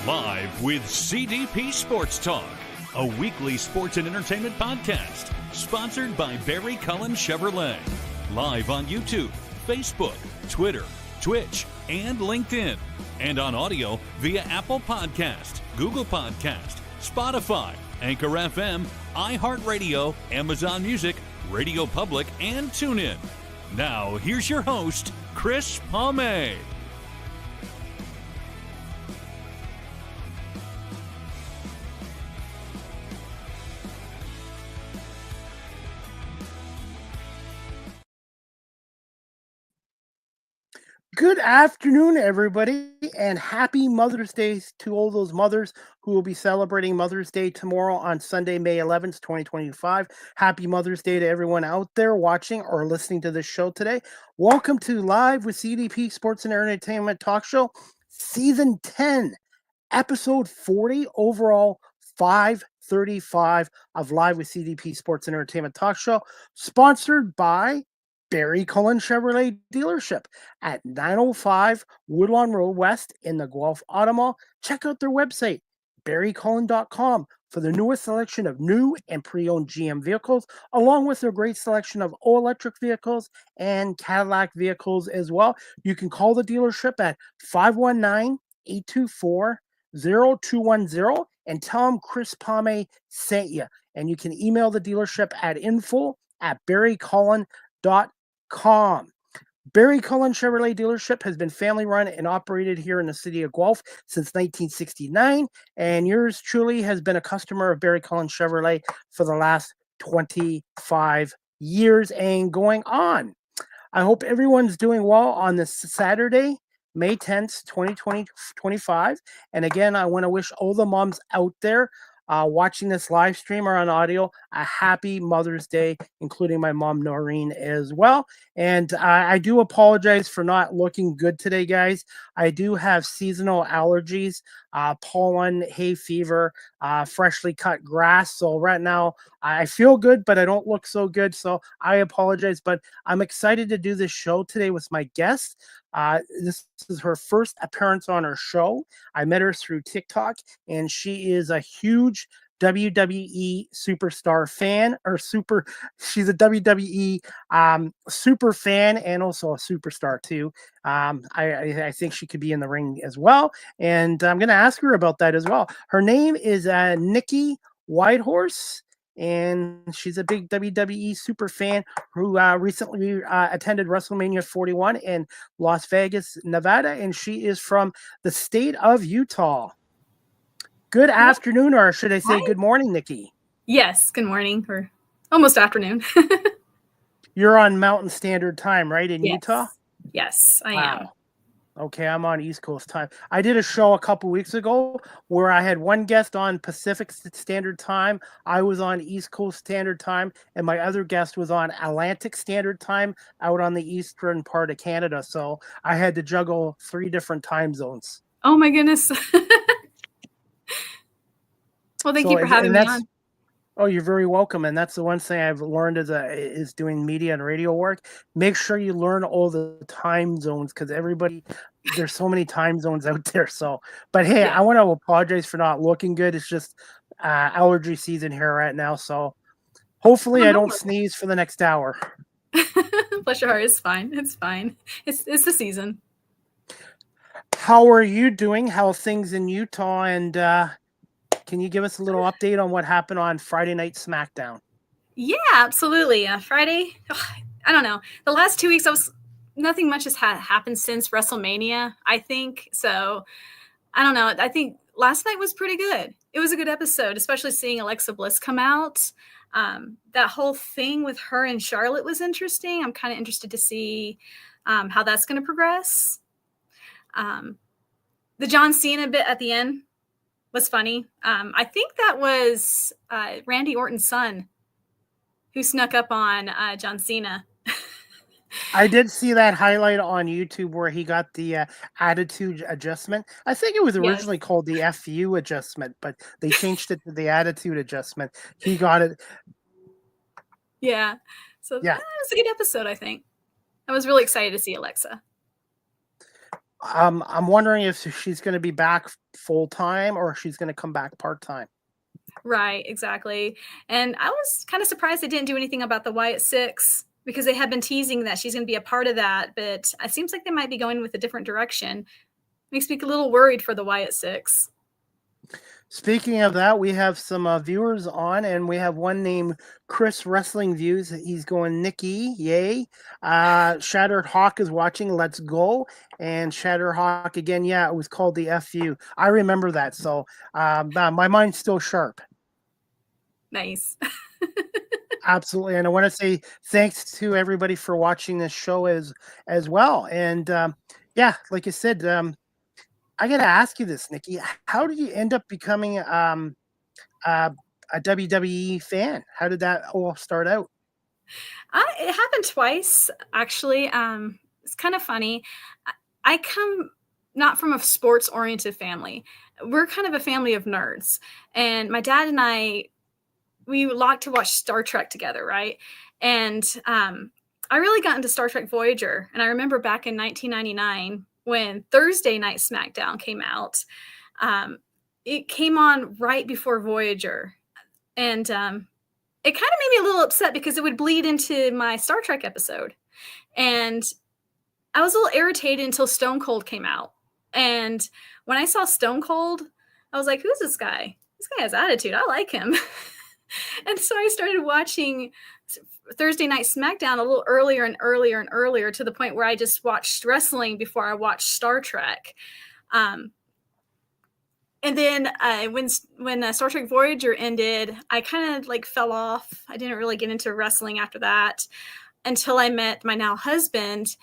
Live with CDP Sports Talk, a weekly sports and entertainment podcast sponsored by Barry Cullen Chevrolet. Live on YouTube, Facebook, Twitter, Twitch, and LinkedIn. And on audio via Apple Podcast, Google Podcast, Spotify, Anchor FM, iHeartRadio, Amazon Music, Radio Public, and TuneIn. Now, here's your host, Chris Palme. Good afternoon, everybody, and happy Mother's Day to all those mothers who will be celebrating Mother's Day tomorrow on Sunday, May 11th, 2025. Happy Mother's Day to everyone out there watching or listening to this show today. Welcome to Live with CDP Sports and Entertainment Talk Show, Season 10, Episode 40, overall 535 of Live with CDP Sports and Entertainment Talk Show, sponsored by Barry Cullen Chevrolet dealership at 905 Woodlawn Road West in the Guelph Auto Mall. Check out their website, barrycullen.com, for the newest selection of new and pre-owned GM vehicles, along with their great selection of all-electric vehicles and Cadillac vehicles as well. You can call the dealership at 519-824-0210 and tell them Chris Palme sent you. And you can email the dealership at info@barrycullen.com. Barry Cullen Chevrolet dealership has been family run and operated here in the city of Guelph since 1969, and yours truly has been a customer of Barry Cullen Chevrolet for the last 25 years and going on. I hope everyone's doing well on this Saturday, May 10th, 2025. And again, I want to wish all the moms out there watching this live stream or on audio a happy Mother's Day, including my mom Noreen as well. And I do apologize for not looking good today, guys. I do have seasonal allergies, pollen, hay fever, freshly cut grass. So right now I feel good, but I don't look so good. So I apologize, but I'm excited to do this show today with my guest. This is her first appearance on our show. I met her through TikTok, and she is a huge WWE superstar fan, she's a WWE super fan and also a superstar too. I think she could be in the ring as well, and I'm going to ask her about that as well. Her name is Niki Whitehorse, and she's a big WWE super fan who recently attended WrestleMania 41 in Las Vegas, Nevada, and she is from the state of Utah. Good afternoon, or should I say good morning, Nikki? Yes, good morning, or almost afternoon. You're on Mountain Standard Time, right, in Utah? Yes, I am. Okay, I'm on East Coast time. I did a show a couple weeks ago where I had one guest on Pacific Standard Time. I was on East Coast Standard Time, and my other guest was on Atlantic Standard Time out on the eastern part of Canada. So I had to juggle 3 different time zones. Oh, my goodness. Well, thank you for having me on. Oh, you're very welcome. And that's the one thing I've learned is doing media and radio work. Make sure you learn all the time zones, because there's so many time zones out there. So, but hey, I want to apologize for not looking good. It's just allergy season here right now. So hopefully I don't sneeze for the next hour. Bless your heart. It's fine. It's fine. It's the season. How are you doing? How are things in Utah? And can you give us a little update on what happened on Friday Night SmackDown? Yeah, absolutely. Friday, I don't know. The last 2 weeks, nothing much has happened since WrestleMania, I think. So, I don't know. I think last night was pretty good. It was a good episode, especially seeing Alexa Bliss come out. That whole thing with her and Charlotte was interesting. I'm kind of interested to see how that's going to progress. The John Cena bit at the end was funny. I think that was Randy Orton's son who snuck up on John Cena. I did see that highlight on YouTube where he got the attitude adjustment. I think it was originally called the FU adjustment, but they changed it to the attitude adjustment. He got it. Yeah. So that was a good episode, I think. I was really excited to see Alexa. I'm wondering if she's going to be back full time or she's going to come back part time. Right, exactly. And I was kind of surprised they didn't do anything about the Wyatt Six because they had been teasing that she's going to be a part of that, but it seems like they might be going with a different direction. Makes me a little worried for the Wyatt Six. Speaking of that, we have some viewers on, and we have one named Chris Wrestling Views. He's going, Nikki, yay. Shattered Hawk is watching, let's go. And Shattered Hawk again, yeah, it was called the FU. I remember that, so my mind's still sharp. Nice. Absolutely. And I want to say thanks to everybody for watching this show as well. And yeah, like I said, I got to ask you this, Nikki. How did you end up becoming a WWE fan? How did that all start out? It happened twice, actually. It's kind of funny. I come not from a sports-oriented family. We're kind of a family of nerds. And my dad and I, we like to watch Star Trek together, right? And I really got into Star Trek Voyager. And I remember back in 1999, when Thursday Night SmackDown came out, it came on right before Voyager. And it kind of made me a little upset because it would bleed into my Star Trek episode. And I was a little irritated until Stone Cold came out. And when I saw Stone Cold, I was like, who's this guy? This guy has attitude. I like him. And so I started watching Thursday Night SmackDown a little earlier and earlier and earlier, to the point where I just watched wrestling before I watched Star Trek. And then when Star Trek Voyager ended, I kind of like fell off. I didn't really get into wrestling after that until I met my now husband.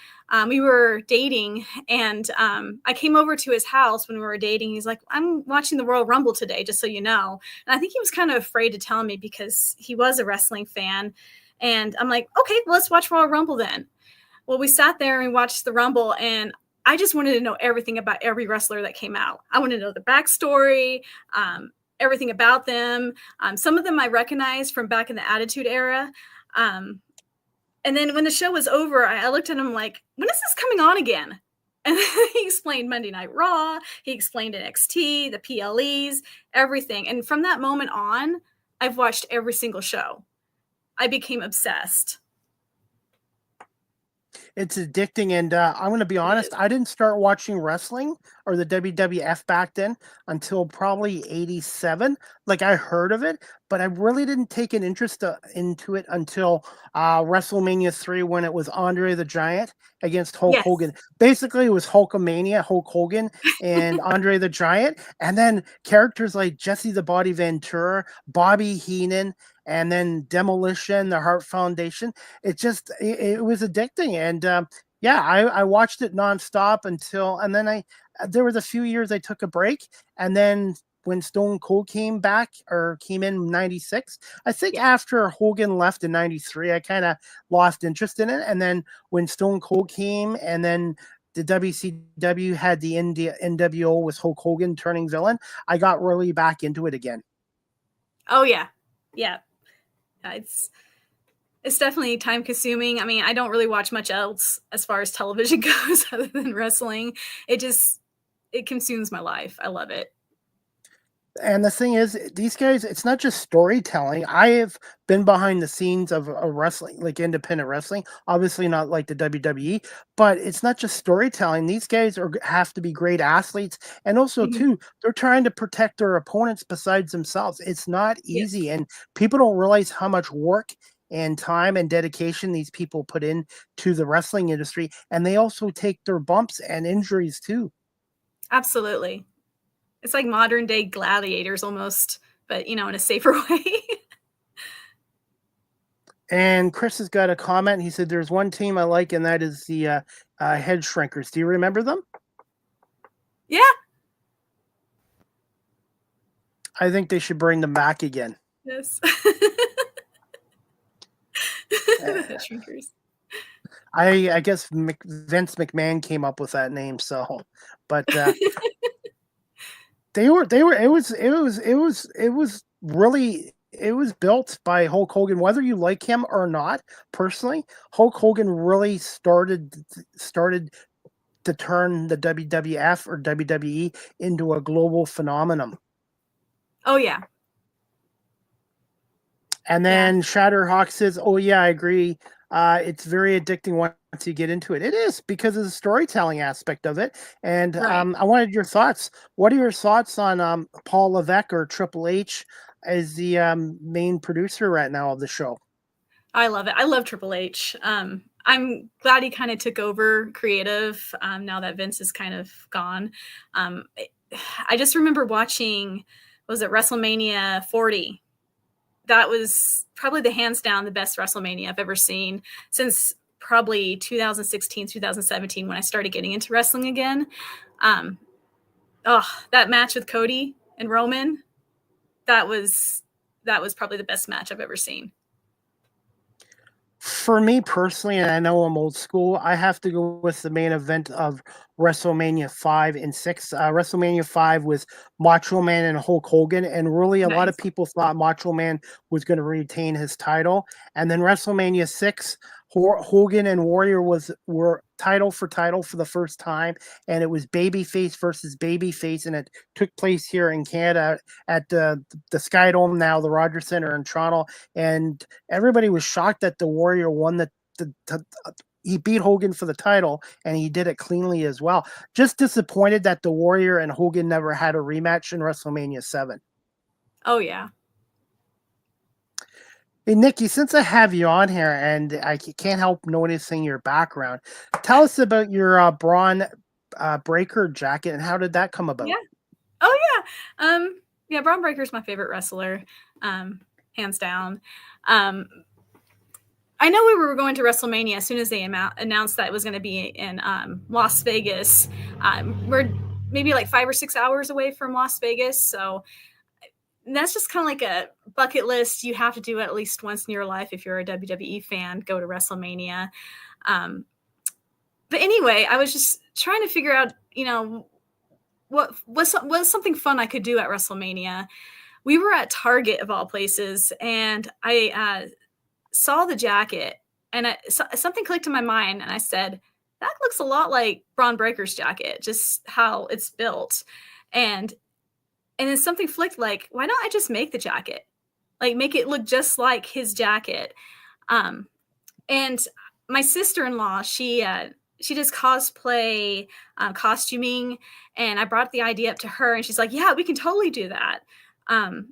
We were dating, and I came over to his house when we were dating. He's like, I'm watching the Royal Rumble today, just so you know. And I think he was kind of afraid to tell me because he was a wrestling fan. And I'm like, okay, well, let's watch Royal Rumble then. Well, we sat there and we watched the Rumble, and I just wanted to know everything about every wrestler that came out. I wanted to know the backstory, everything about them. Some of them I recognized from back in the Attitude Era. And then when the show was over, I looked at him like, when is this coming on again? And he explained Monday Night Raw. He explained NXT, the PLEs, everything. And from that moment on, I've watched every single show. I became obsessed. It's addicting, and I'm going to be honest, I didn't start watching wrestling or the WWF back then until probably 87. Like, I heard of it, but I really didn't take an interest into it until WrestleMania 3, when it was Andre the Giant against Hulk Hogan. Basically, it was Hulkamania, Hulk Hogan and Andre the Giant, and then characters like Jesse the Body Ventura, Bobby Heenan, and then Demolition, the Heart Foundation. It was addicting. And yeah, I watched it nonstop and then there was a few years I took a break. And then when Stone Cold came in 96, I think after Hogan left in 93, I kind of lost interest in it. And then when Stone Cold came, and then the WCW had the NWO with Hulk Hogan turning villain, I got really back into it again. Oh, yeah. Yeah. It's definitely time consuming. I mean, I don't really watch much else as far as television goes other than wrestling. It consumes my life. I love it. And the thing is, these guys, it's not just storytelling. I have been behind the scenes of wrestling, like independent wrestling, obviously not like the WWE, but it's not just storytelling. These guys have to be great athletes. And also, too, they're trying to protect their opponents besides themselves. It's not easy. Yes. And people don't realize how much work and time and dedication these people put in to the wrestling industry. And they also take their bumps and injuries, too. Absolutely. It's like modern day gladiators almost, but, in a safer way. And Chris has got a comment. He said, there's one team I like, and that is the Head Shrinkers. Do you remember them? Yeah. I think they should bring them back again. Yes. The Head Shrinkers. I guess Vince McMahon came up with that name, so, but it was built by Hulk Hogan, whether you like him or not. Personally, Hulk Hogan really started to turn the WWF or WWE into a global phenomenon. Oh yeah. And then Shatterhawk says, "Oh yeah, I agree. It's very addicting once you get into it. It is because of the storytelling aspect of it." And Right. I wanted your thoughts. What are your thoughts on Paul Levesque or Triple H as the main producer right now of the show? I love it. I love Triple H. I'm glad he kind of took over creative now that Vince is kind of gone. Um, I just remember watching, was it WrestleMania 40? That was probably the hands down the best WrestleMania I've ever seen since probably 2016, 2017 when I started getting into wrestling again. That match with Cody and Roman, that was probably the best match I've ever seen. For me personally, and I know I'm old school, I have to go with the main event of WrestleMania 5 and 6. WrestleMania 5 was Macho Man and Hulk Hogan, and really a lot of Nice. people thought Macho Man was going to retain his title. And then WrestleMania 6, Hogan and Warrior were title for the first time, and it was babyface versus babyface, and it took place here in Canada at the Skydome, now the Rogers Center in Toronto, and everybody was shocked that the Warrior won he beat Hogan for the title, and he did it cleanly as well. Just disappointed that the Warrior and Hogan never had a rematch in WrestleMania 7. Oh yeah. Hey, Nikki, since I have you on here and I can't help noticing your background, tell us about your Bron Breakker jacket and how did that come about? Yeah. Oh yeah. Bron Breakker is my favorite wrestler, hands down. I know we were going to WrestleMania as soon as they announced that it was going to be in Las Vegas. We're maybe like 5 or 6 hours away from Las Vegas, so that's just kind of like a bucket list you have to do at least once in your life if you're a WWE fan. Go to WrestleMania. But anyway, I was just trying to figure out, what was something fun I could do at WrestleMania. We were at Target of all places, and I saw the jacket, and something clicked in my mind, and I said, "That looks a lot like Bron Breakker's jacket, just how it's built." And then something flicked, like, why don't I just make the jacket? Like, make it look just like his jacket. And my sister-in-law, she does cosplay, costuming, and I brought the idea up to her, and she's like, "Yeah, we can totally do that." And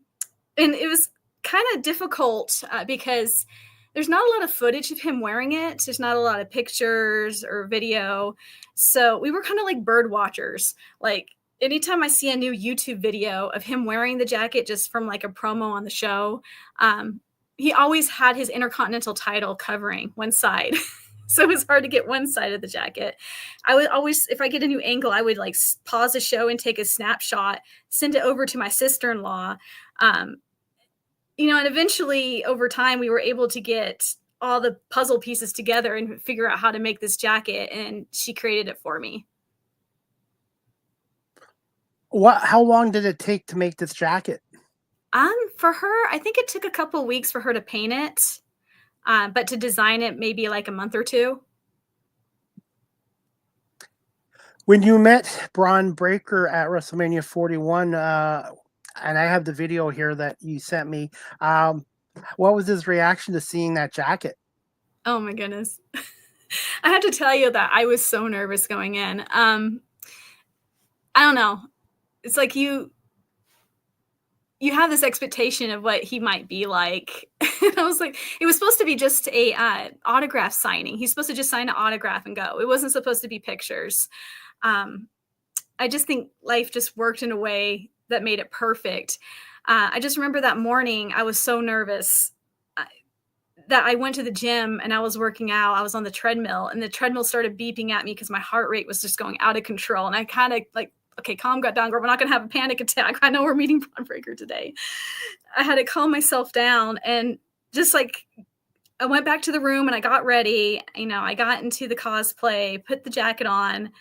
it was kind of difficult because there's not a lot of footage of him wearing it. There's not a lot of pictures or video. So we were kind of like bird watchers. Like, anytime I see a new YouTube video of him wearing the jacket just from like a promo on the show, he always had his Intercontinental title covering one side. So it was hard to get one side of the jacket. I would always, if I get a new angle, I would like pause the show and take a snapshot, send it over to my sister-in-law. And eventually over time, we were able to get all the puzzle pieces together and figure out how to make this jacket. And she created it for me. How long did it take to make this jacket? For her, I think it took a couple of weeks for her to paint it, but to design it, maybe like a month or two. When you met Bron Breakker at WrestleMania 41, and I have the video here that you sent me, what was his reaction to seeing that jacket? Oh my goodness. I have to tell you that I was so nervous going in. I don't know. It's like you have this expectation of what he might be like. And I was like, it was supposed to be just a autograph signing. He's supposed to just sign an autograph and go. It wasn't supposed to be pictures. I just think life just worked in a way that made it perfect. I just remember that morning, I was so nervous that I went to the gym and I was working out. I was on the treadmill, and the treadmill started beeping at me because my heart rate was just going out of control. And I kind of like, okay, calm down, girl. We're not going to have a panic attack. I know we're meeting Bron Breakker today. I had to calm myself down, and just like, I went back to the room and I got ready. I got into the cosplay, put the jacket on.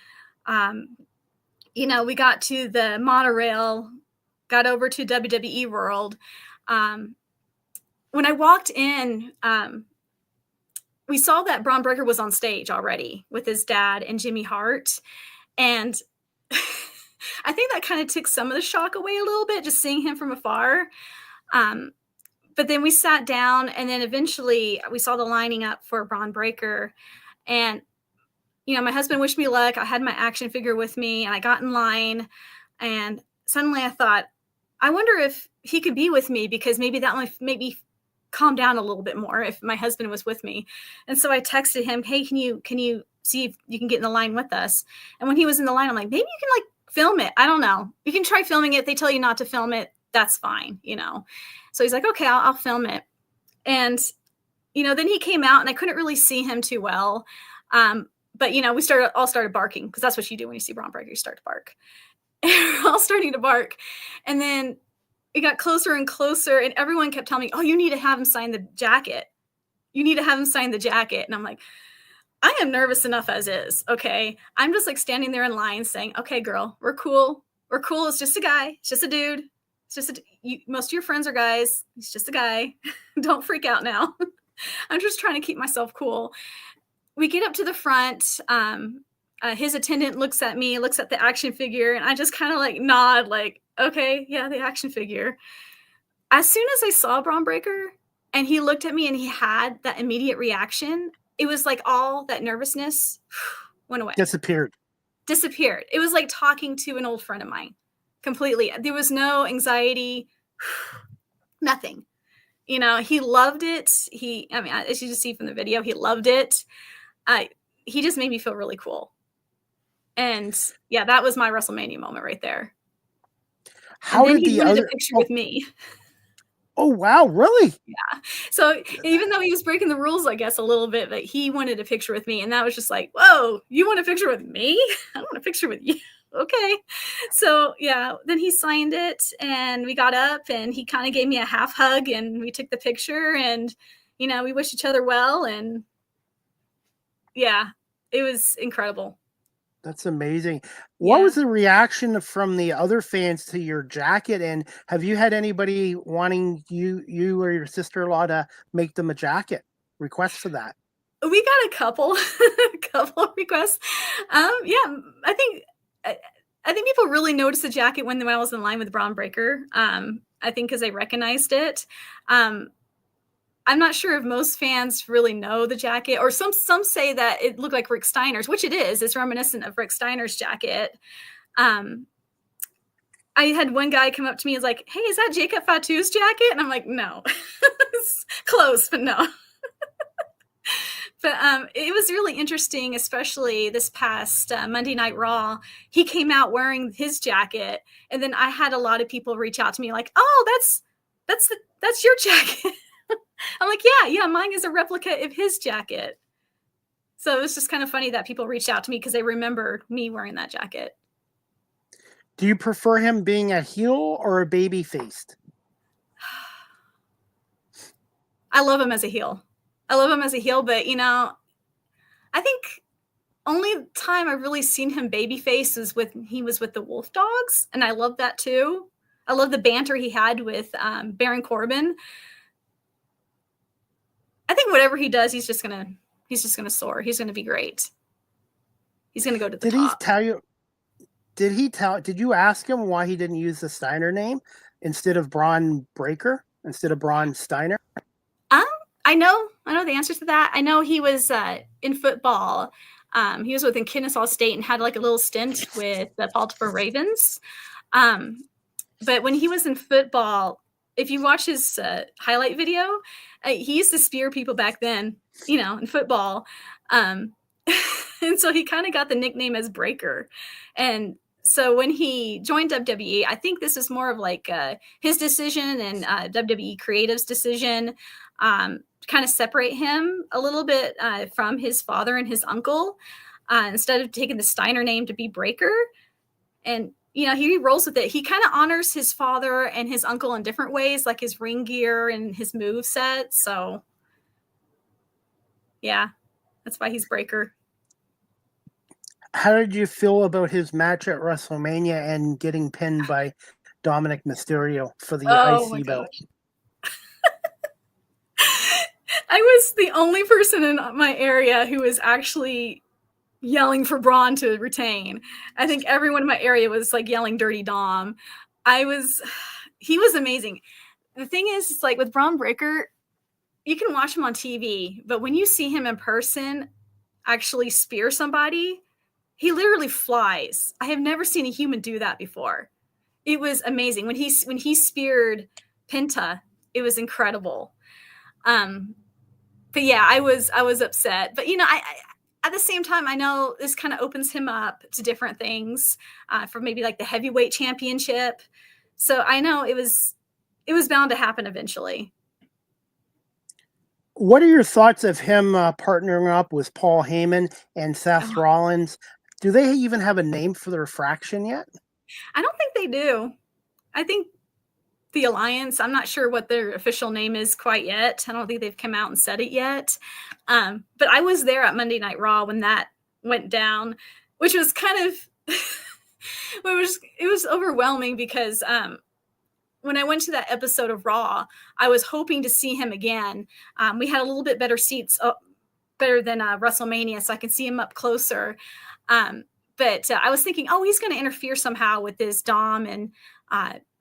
We got to the monorail, got over to WWE World. When I walked in, we saw that Bron Breakker was on stage already with his dad and Jimmy Hart. And I think that kind of took some of the shock away a little bit, just seeing him from afar. But then we sat down, and then eventually we saw the lining up for Bron Breakker. And, you know, my husband wished me luck. I had my action figure with me, and I got in line. And suddenly I thought, I wonder if he could be with me, because maybe that might make me calm down a little bit more if my husband was with me. And so I texted him, hey, can you see if you can get in the line with us? And when he was in the line, I'm like, maybe you can like film it. I don't know. You can try filming it. If they tell you not to film it, that's fine, you know? So he's like, okay, I'll film it. And, you know, then he came out and I couldn't really see him too well. But, you know, we all started barking, because that's what you do when you see Bron Breakker, you start to bark. We're all starting to bark. And then it got closer and closer, and everyone kept telling me, oh, you need to have him sign the jacket. You need to have him sign the jacket. And I'm like, I am nervous enough as is. Okay. I'm just like standing there in line saying, okay, girl, we're cool. We're cool. It's just a guy. It's just a dude. It's just most of your friends are guys. He's just a guy. Don't freak out now. I'm just trying to keep myself cool. We get up to the front. His attendant looks at me, looks at the action figure, and I just kind of like nod, like, okay, yeah, the action figure. As soon as I saw Bron Breakker and he looked at me and he had that immediate reaction, it was like all that nervousness went away. Disappeared. It was like talking to an old friend of mine completely. There was no anxiety, nothing. You know, he loved it. I mean, as you just see from the video, he loved it. He just made me feel really cool. And yeah, that was my WrestleMania moment right there. How did he wanted a picture with me? Oh, wow. Really? Yeah. So even though he was breaking the rules, I guess, a little bit, but he wanted a picture with me. And that was just like, whoa, you want a picture with me? I want a picture with you. Okay. So yeah, then he signed it and we got up and he kind of gave me a half hug and we took the picture and, you know, we wished each other well. And yeah, it was incredible. That's amazing. What was the reaction from the other fans to your jacket? And have you had anybody wanting you or your sister-in-law to make them a jacket? Requests for that? We got a couple requests. Yeah, I think people really noticed the jacket when I was in line with Bron Breakker. I think because they recognized it. I'm not sure if most fans really know the jacket, or some say that it looked like Rick Steiner's, which it is. It's reminiscent of Rick Steiner's jacket. I had one guy come up to me and was like, hey, is that Jacob Fatu's jacket? And I'm like, no. It's close, but no. But it was really interesting, especially this past Monday Night Raw. He came out wearing his jacket, and then I had a lot of people reach out to me like, oh, that's your jacket. I'm like, yeah, mine is a replica of his jacket. So it was just kind of funny that people reached out to me because they remembered me wearing that jacket. Do you prefer him being a heel or a baby faced? I love him as a heel. But, you know, I think only time I've really seen him babyface is when he was with the Wolf Dogs, and I love that too. I love the banter he had with Baron Corbin. I think whatever he does, he's just gonna soar. He's gonna be great. He's gonna go to the top. Did you ask him why he didn't use the Steiner name instead of Bron Breakker, instead of Bron Steiner? I know the answer to that. I know he was in football. He was with Kennesaw State and had like a little stint with the Baltimore Ravens. But when he was in football, if you watch his highlight video, he used to spear people back then, you know, in football. And so he kind of got the nickname as Breakker. And so when he joined WWE, I think this is more of like his decision and WWE Creative's decision to kind of separate him a little bit from his father and his uncle, instead of taking the Steiner name to be Breakker. And you know, he rolls with it. He kind of honors his father and his uncle in different ways, like his ring gear and his move set. So, yeah, that's why he's Breakker. How did you feel about his match at WrestleMania and getting pinned by Dominic Mysterio for the IC belt? I was the only person in my area who was actually yelling for Bron to retain. I think everyone in my area was like yelling Dirty Dom. He was amazing. The thing is, it's like with Bron Breakker, you can watch him on TV, but when you see him in person actually spear somebody, he literally flies. I have never seen a human do that before. It was amazing. When he speared Penta, it was incredible. But yeah, I was upset. But I at the same time, I know this kind of opens him up to different things for maybe like the heavyweight championship. So I know it was bound to happen eventually. What are your thoughts of him partnering up with Paul Heyman and Seth Rollins? Do they even have a name for their fraction yet? I don't think they do. I think the Alliance, I'm not sure what their official name is quite yet. I don't think they've come out and said it yet. But I was there at Monday Night Raw when that went down, which was kind of it was overwhelming because when I went to that episode of Raw, I was hoping to see him again. We had a little bit better seats, better than WrestleMania, so I can see him up closer. But I was thinking, oh, he's going to interfere somehow with this Dom and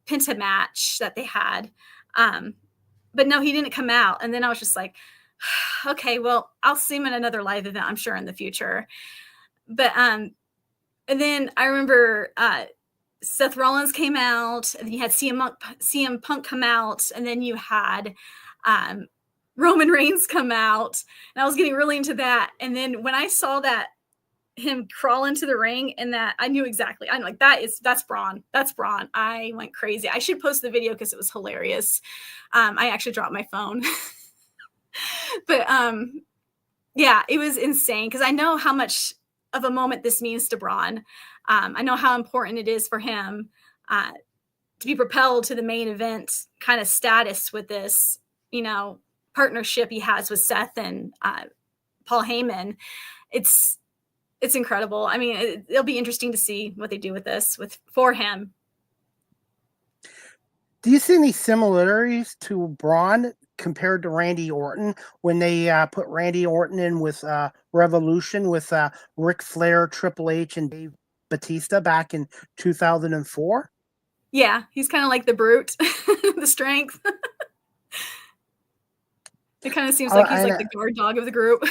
Penta match that they had. But no, he didn't come out. And then I was just like, okay, well, I'll see him in another live event, I'm sure, in the future. But and then I remember Seth Rollins came out, and then you had CM Punk come out, and then you had Roman Reigns come out, and I was getting really into that. And then when I saw that him crawl into the ring, and that I knew exactly, I'm like, that's Bron. That's Bron. I went crazy. I should post the video because it was hilarious. I actually dropped my phone. But yeah, it was insane because I know how much of a moment this means to Bron. I know how important it is for him to be propelled to the main event kind of status with this, partnership he has with Seth and Paul Heyman. It's incredible. I mean, it'll be interesting to see what they do with this for him. Do you see any similarities to Bron compared to Randy Orton when they put Randy Orton in with Revolution with Ric Flair, Triple H, and Dave Batista back in 2004? Yeah, he's kind of like the brute, the strength. It kind of seems like he's like the guard dog of the group.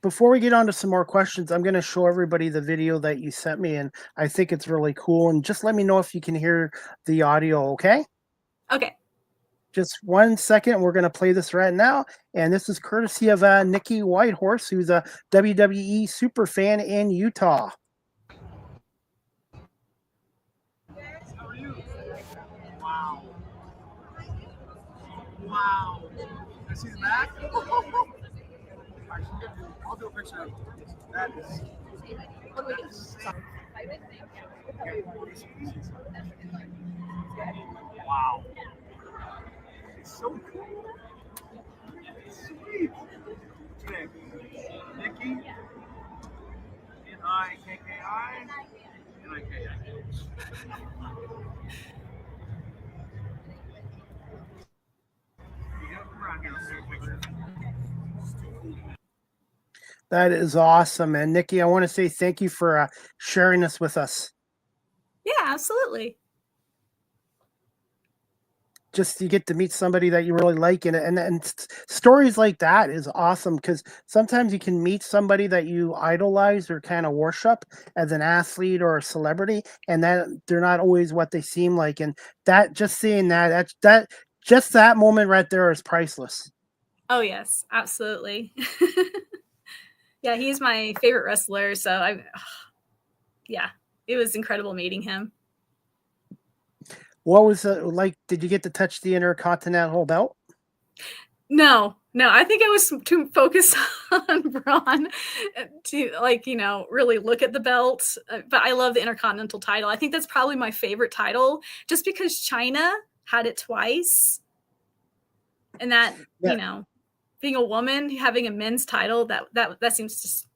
Before we get on to some more questions, I'm going to show everybody the video that you sent me, and I think it's really cool. And just let me know if you can hear the audio, okay? Okay. Just 1 second. We're going to play this right now. And this is courtesy of Niki Whitehorse, who's a WWE super fan in Utah. How are you? Wow. Wow. Can I see the back? I'll do a picture of it. That is. Wow. It's so cool. It's sweet. Okay. Niki. N-I-K-K-I. N-I-K-I. That is awesome. And Niki, I want to say thank you for sharing this with us. Yeah, absolutely. Just you get to meet somebody that you really like, and stories like that is awesome because sometimes you can meet somebody that you idolize or kind of worship as an athlete or a celebrity, and that they're not always what they seem like. And that just seeing that just that moment right there is priceless. Oh yes, absolutely. Yeah, he's my favorite wrestler. So yeah, it was incredible meeting him. What was it like? Did you get to touch the Intercontinental belt? No, I think I was too focused on Bron to really look at the belt. But I love the Intercontinental title. I think that's probably my favorite title just because China had it twice. And that, being a woman, having a men's title, that seems just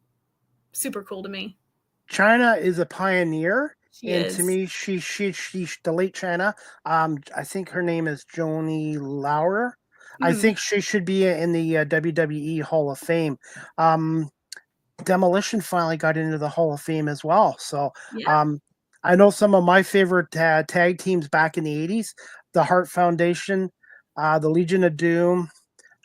super cool to me. China is a pioneer. To me, she the late China. I think her name is Joni Laurer. I think she should be in the WWE Hall of Fame. Demolition finally got into the Hall of Fame as well. So Yeah. I know some of my favorite tag teams back in the 80s, the Hart Foundation, the Legion of Doom,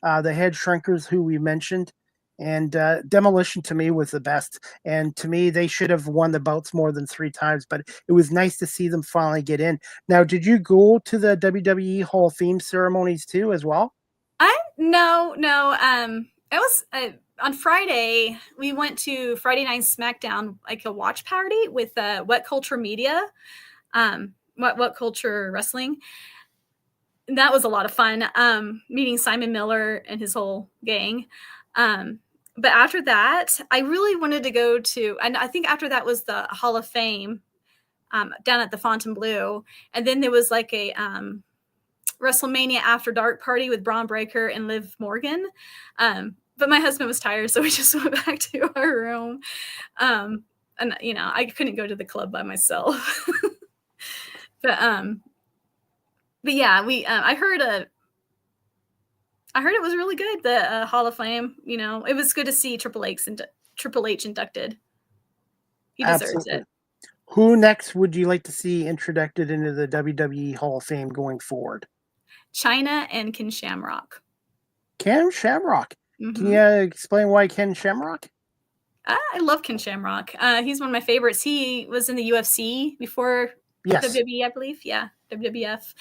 the Head Shrinkers, who we mentioned. And Demolition to me was the best. And to me, they should have won the belts more than 3 times, but it was nice to see them finally get in. Now, did you go to the WWE Hall of Fame ceremonies too, as well? No. It was on Friday. We went to Friday Night SmackDown, like a watch party with What Culture Media, What Culture Wrestling. And that was a lot of fun. Meeting Simon Miller and his whole gang. But after that, I really wanted to go to, and I think after that was the Hall of Fame down at the Fontainebleau, and then there was like a WrestleMania After Dark party with Bron Breakker and Liv Morgan. But my husband was tired, so we just went back to our room. And I couldn't go to the club by myself. But yeah, I heard it was really good. The Hall of Fame. It was good to see Triple H inducted. He deserves it. Who next would you like to see introduced into the WWE Hall of Fame going forward? China and Ken Shamrock. Ken Shamrock. Mm-hmm. Can you explain why Ken Shamrock? I love Ken Shamrock. He's one of my favorites. He was in the UFC before WWE, I believe. Yeah, WWF.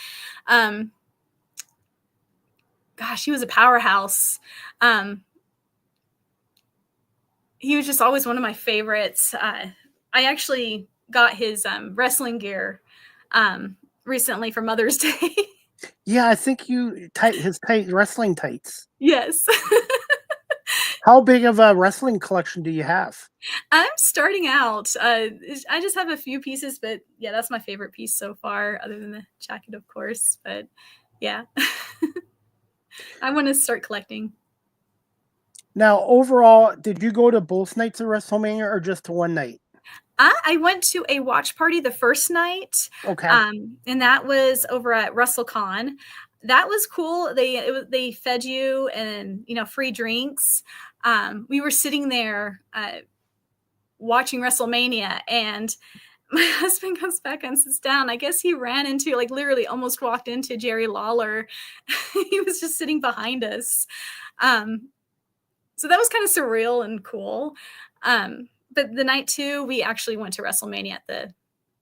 Gosh, he was a powerhouse. He was just always one of my favorites. I actually got his wrestling gear recently for Mother's Day. Yeah, I think his wrestling tights. Yes. How big of a wrestling collection do you have? I'm starting out. I just have a few pieces, but yeah, that's my favorite piece so far, other than the jacket, of course. But yeah, I want to start collecting. Now, overall, did you go to both nights of WrestleMania or just to one night? I went to a watch party the first night. Okay. And that was over at WrestleCon. That was cool. They fed you and free drinks. We were sitting there watching WrestleMania, and my husband comes back and sits down. I guess he ran into, literally almost walked into Jerry Lawler. He was just sitting behind us. So that was kind of surreal and cool. But the night 2, we actually went to WrestleMania at the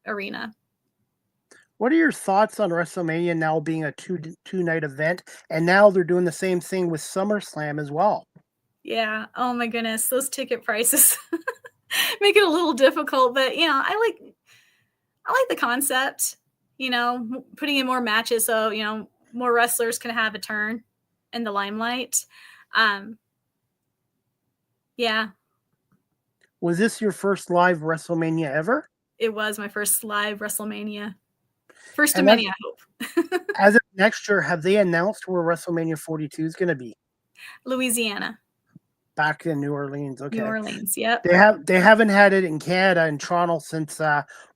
arena. What are your thoughts on WrestleMania now being a two-night event, and now they're doing the same thing with SummerSlam as well? Yeah. Oh my goodness, those ticket prices make it a little difficult, but I like the concept. Putting in more matches so more wrestlers can have a turn in the limelight. Yeah. Was this your first live WrestleMania ever? It was my first live WrestleMania. First of many, I hope. As of next year, have they announced where WrestleMania 42 is going to be? Louisiana. Back in New Orleans. Okay. New Orleans, yep. They haven't had it in Canada, in Toronto, since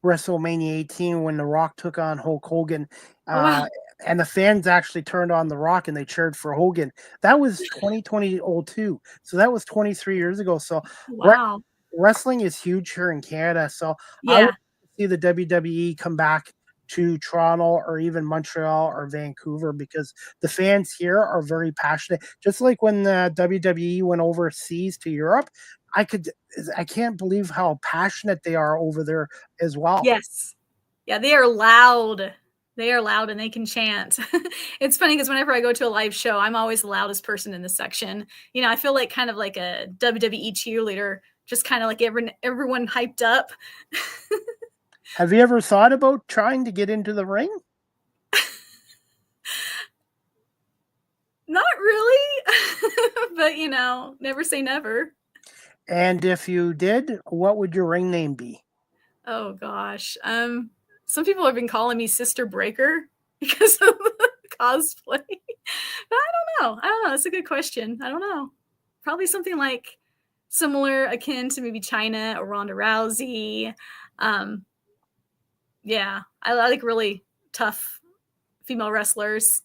WrestleMania 18 when The Rock took on Hulk Hogan. Wow. And the fans actually turned on The Rock and they cheered for Hogan. That was 2022. So that was 23 years ago. So wow. Wrestling is huge here in Canada. So yeah. I would see the WWE come back to Toronto or even Montreal or Vancouver, because the fans here are very passionate. Just like when the WWE went overseas to Europe, I can't believe how passionate they are over there as well. Yes. Yeah, they are loud. They are loud and they can chant. It's funny because whenever I go to a live show, I'm always the loudest person in the section. I feel like kind of like a WWE cheerleader, just kind of like everyone hyped up. Have you ever thought about trying to get into the ring? Not really, but never say never. And if you did, what would your ring name be? Oh gosh. Some people have been calling me Sister Breakker because of the cosplay. But I don't know. That's a good question. I don't know. Probably something like similar, akin to maybe China or Ronda Rousey. Yeah, I like really tough female wrestlers.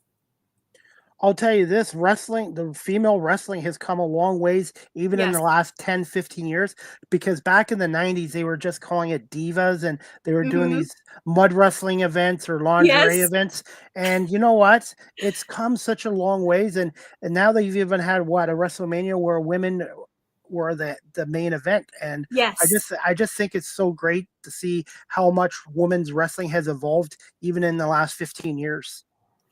I'll tell you this, the female wrestling has come a long ways, even in Yes. the last 10, 15 years, because back in the 90s, they were just calling it divas and they were doing Mhm. these mud wrestling events or lingerie Yes. events. And you know what? It's come such a long ways. And now they've even had a WrestleMania where women were the main event. And Yes. I just think it's so great to see how much women's wrestling has evolved even in the last 15 years.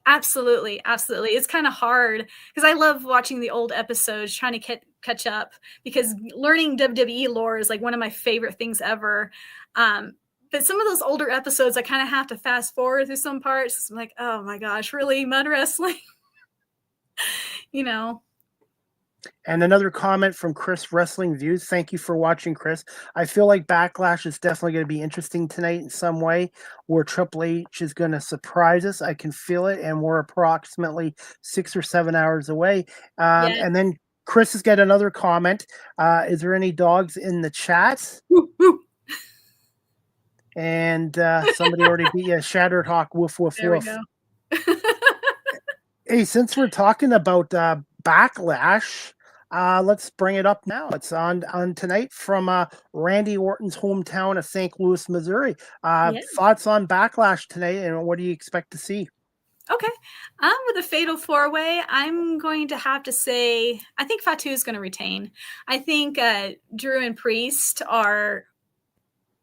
Absolutely, absolutely. It's kind of hard because I love watching the old episodes, trying to catch up because learning WWE lore is like one of my favorite things ever. But some of those older episodes, I kind of have to fast forward through some parts. I'm like, oh my gosh, really mud wrestling? you know? And another comment from Chris Wrestling Views. Thank you for watching, Chris. I feel like Backlash is definitely going to be interesting tonight in some way, where Triple H is going to surprise us. I can feel it, and we're approximately 6 or 7 hours away. Yeah. And then Chris has got another comment. Is there any dogs in the chat? Woo, woo. And somebody already beat you. Shattered Hawk, woof, woof, There we woof. go. Hey, since we're talking about Backlash, let's bring it up now. It's on tonight from Randy Orton's hometown of St. Louis, Missouri. Yeah. Thoughts on Backlash tonight, and what do you expect to see? Okay. With a fatal four-way, I'm going to have to say I think Fatu is going to retain. I think Drew and Priest are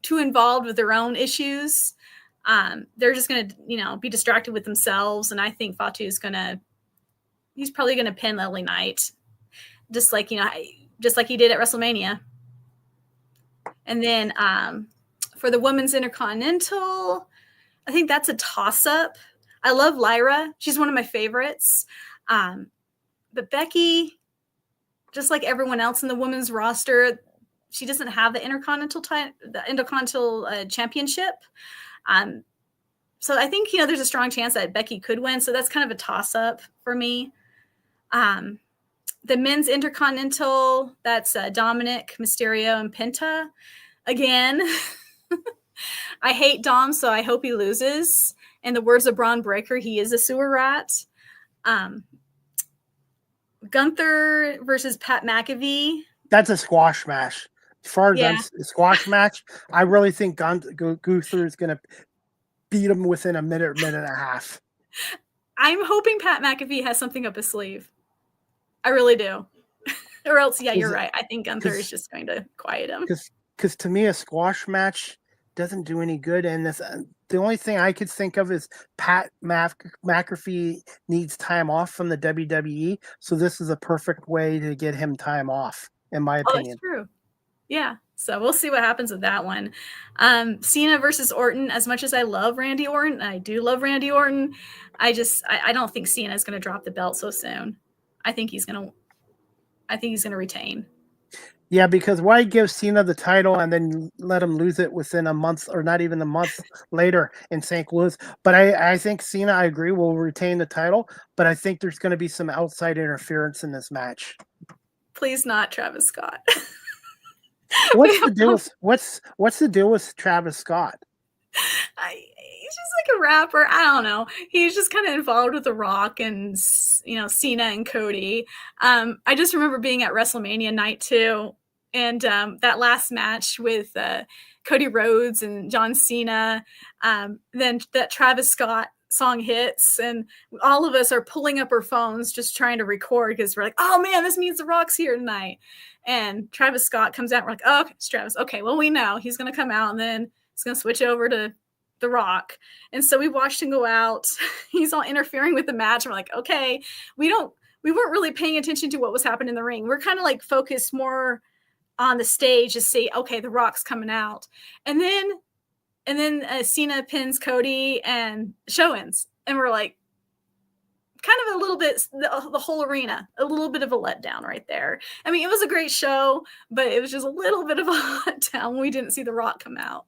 too involved with their own issues. They're just going to, be distracted with themselves, and I think Fatu is he's probably going to pin LA Knight, just like he did at WrestleMania. And then for the Women's Intercontinental, I think that's a toss-up. I love Lyra. She's one of my favorites. But Becky, just like everyone else in the women's roster, she doesn't have the Intercontinental Championship. So I think, there's a strong chance that Becky could win. So that's kind of a toss-up for me. The men's Intercontinental, that's Dominic, Mysterio, and Penta. Again, I hate Dom, so I hope he loses. In the words of Bron Breakker, he is a sewer rat. Gunther versus Pat McAfee. That's a squash match. As far as a squash match, I really think Gunther is going to beat him within a minute and a half. I'm hoping Pat McAfee has something up his sleeve. I really do. Or else, you're right. I think Gunther is just going to quiet him. Because to me, a squash match doesn't do any good. And the only thing I could think of is Pat McAfee needs time off from the WWE. So this is a perfect way to get him time off, in my opinion. That's true. Yeah. So we'll see what happens with that one. Cena versus Orton. As much as I love Randy Orton, I do love Randy Orton. I don't think Cena is going to drop the belt so soon. I think he's going to retain. Yeah, because why give Cena the title and then let him lose it within a month or not even a month later in St. Louis? But I think Cena, I agree, will retain the title, but I think there's going to be some outside interference in this match. Please not Travis Scott. What's the deal with Travis Scott? He's just like a rapper. I don't know. He's just kind of involved with The Rock and Cena and Cody. I just remember being at WrestleMania night 2, and that last match with Cody Rhodes and John Cena. Then that Travis Scott song hits, and all of us are pulling up our phones just trying to record because we're like, oh man, this means The Rock's here tonight. And Travis Scott comes out. We're like, oh, okay, it's Travis. Okay, well, we know he's going to come out, and then he's going to switch over to The Rock. And so we watched him go out. He's all interfering with the match. We're like, okay, we weren't really paying attention to what was happening in the ring. We're kind of like focused more on the stage to see, okay, The Rock's coming out. And then Cena pins Cody and show ends. And we're like, kind of a little bit, the whole arena, a little bit of a letdown right there. I mean, it was a great show, but it was just a little bit of a letdown when we didn't see The Rock come out.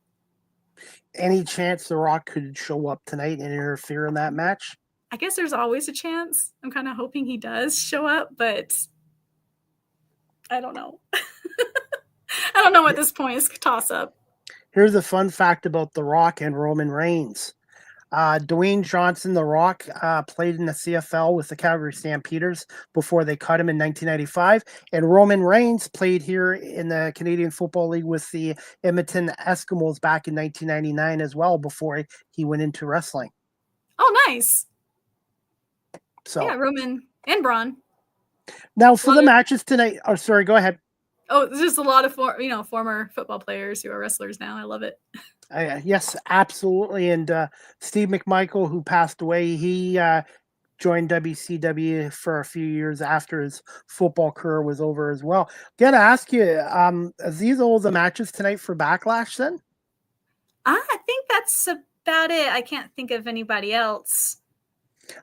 Any chance The Rock could show up tonight and interfere in that match? I guess there's always a chance. I'm kind of hoping he does show up, but I don't know. I don't know at this point. It's a toss-up. Here's a fun fact about The Rock and Roman Reigns. Dwayne Johnson, The Rock, played in the CFL with the Calgary Stampeders before they cut him in 1995. And Roman Reigns played here in the Canadian Football League with the Edmonton Eskimos back in 1999 as well before he went into wrestling. Oh, nice. So yeah, Roman and Bron. Now for the matches tonight. Oh, sorry, go ahead. Oh, there's just a lot of former football players who are wrestlers now. I love it. Yes, absolutely. And Steve McMichael, who passed away, he joined WCW for a few years after his football career was over as well. Gotta ask you, are these all the matches tonight for Backlash then? I think that's about it. I can't think of anybody else.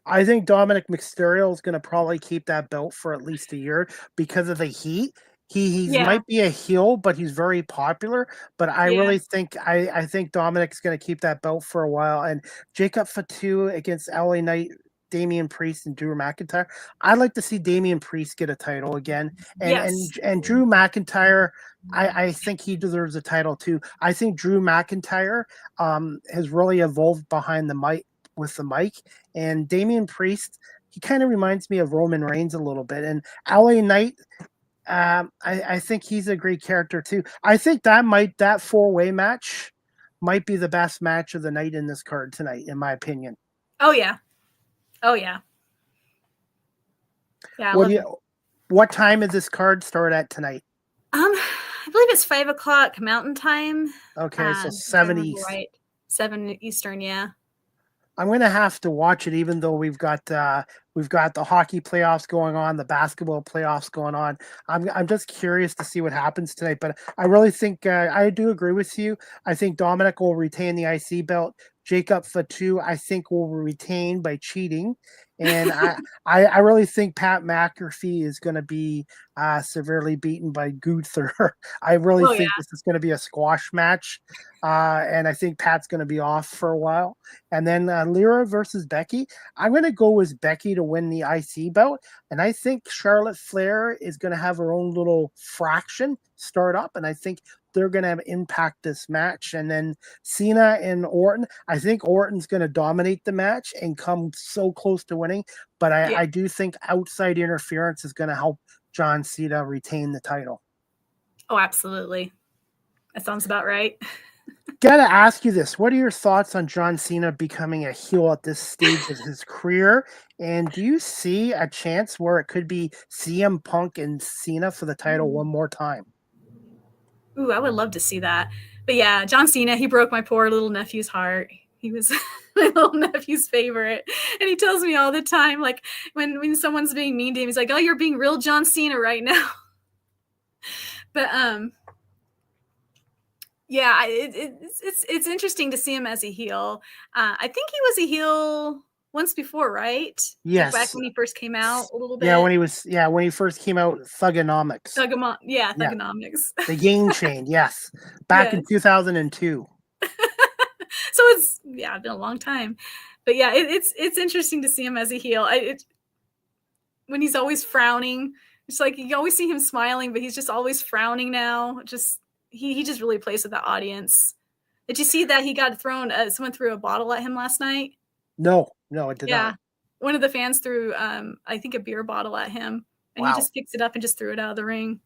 I think Dominic Mysterio is going to probably keep that belt for at least a year because of the heat. He might be a heel, but he's very popular. But I really think I think Dominic's going to keep that belt for a while. And Jacob Fatu against LA Knight, Damian Priest, and Drew McIntyre. I'd like to see Damian Priest get a title again. And Drew McIntyre, I think he deserves a title too. I think Drew McIntyre has really evolved behind the mic with the mic. And Damian Priest, he kind of reminds me of Roman Reigns a little bit. And LA Knight, I think he's a great character too. I think that four-way match might be the best match of the night in this card tonight, in my opinion. Oh yeah. Yeah. What time is this card start at tonight? I believe it's 5 o'clock Mountain Time. Okay, so 7 East. Right. 7 Eastern, yeah. I'm going to have to watch it, even though we've got the hockey playoffs going on, the basketball playoffs going on. I'm just curious to see what happens tonight. But I really think I do agree with you. I think Dominic will retain the IC belt. Jacob Fatu, I think, will retain by cheating. And I really think Pat McAfee is going to be severely beaten by Gunther. I really think this is going to be a squash match. And I think Pat's going to be off for a while. And then Lyra versus Becky. I'm going to go with Becky to win the IC belt. And I think Charlotte Flair is going to have her own little fraction start up. And I think they're going to impact this match. And then Cena and Orton, I think Orton's going to dominate the match and come so close to winning. But I do think outside interference is going to help John Cena retain the title. Oh, absolutely. That sounds about right. Gotta ask you this. What are your thoughts on John Cena becoming a heel at this stage of his career? And do you see a chance where it could be CM Punk and Cena for the title one more time? Ooh, I would love to see that. But yeah, John Cena, he broke my poor little nephew's heart. He was my little nephew's favorite. And he tells me all the time, like when someone's being mean to him, he's like, oh, you're being real John Cena right now. But yeah, it's interesting to see him as a heel. I think he was a heel once before, right? Yes. Like back when he first came out a little bit. When he first came out, Thugonomics. Thugonomics. Yeah. The Game Chain, yes. Back in 2002. So it's been a long time. But yeah, it's interesting to see him as a heel. When he's always frowning, it's like you always see him smiling, but he's just always frowning now. Just he just really plays with the audience. Did you see that he got thrown? Someone threw a bottle at him last night. No, it did not. One of the fans threw, I think, a beer bottle at him, and he just picks it up and just threw it out of the ring.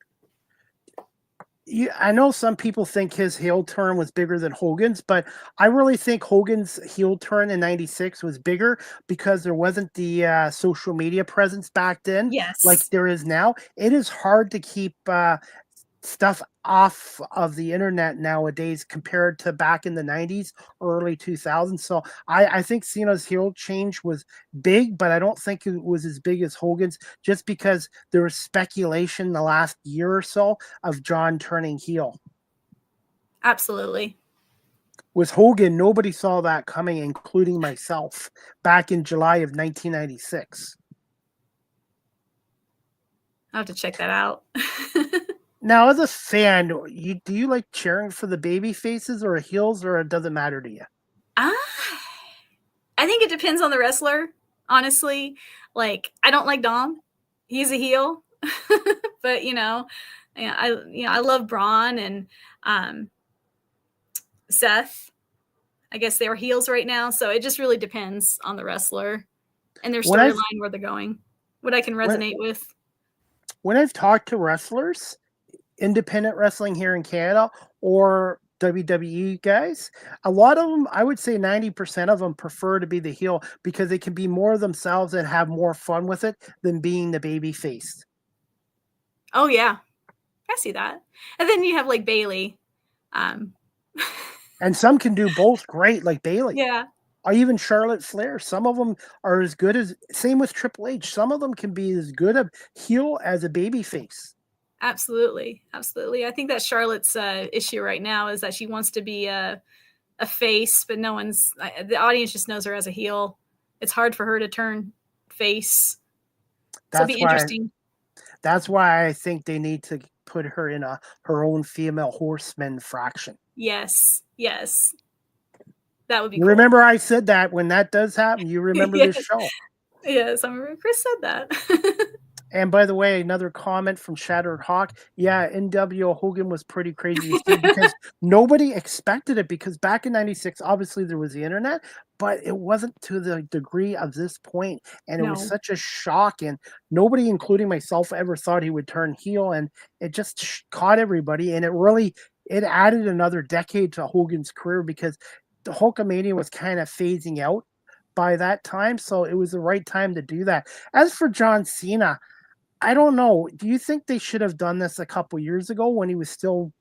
I know some people think his heel turn was bigger than Hogan's, but I really think Hogan's heel turn in '96 was bigger because there wasn't the social media presence back then, like there is now. It is hard to keep stuff off of the internet nowadays compared to back in the 90s, early 2000s. So I think Cena's heel change was big, but I don't think it was as big as Hogan's, just because there was speculation the last year or so of John turning heel. Absolutely. With Hogan, nobody saw that coming, including myself, back in July of 1996. I'll have to check that out. Now, as a fan, do you like cheering for the baby faces or heels, or it doesn't matter to you? I think it depends on the wrestler, honestly. Like, I don't like Dom. He's a heel. But, I love Braun and Seth. I guess they're heels right now. So it just really depends on the wrestler and their When I've storyline, where they're going, what I can resonate with. when I've talked to wrestlers, independent wrestling here in Canada or WWE guys, a lot of them, I would say 90% of them prefer to be the heel because they can be more themselves and have more fun with it than being the baby face. Oh yeah, I see that. And then you have like Bailey. Um, And some can do both great, like Bailey. yeah, Or even Charlotte Flair. Some of them are as good as, same with Triple H. Some of them can be as good a heel as a baby face. absolutely, absolutely. I think that Charlotte's issue right now is that she wants to be a face, but no one's. The audience just knows her as a heel. It's hard for her to turn face. So it'll be interesting. That's why I think they need to put her in her own female horseman fraction. Yes, yes, that would be You cool. remember I said that when that does happen, you remember this Yes. show. Yes, I remember Chris said that. And by the way, another comment from Shattered Hawk. Yeah, NWO Hogan was pretty crazy to see because nobody expected it because back in 96, obviously there was the internet, but it wasn't to the degree of this point. And it was No. such a shock. And nobody, including myself, ever thought he would turn heel. And it just caught everybody. And it added another decade to Hogan's career because the Hulkamania was kind of phasing out by that time. So it was the right time to do that. As for John Cena, I don't know. Do you think they should have done this a couple years ago when he was still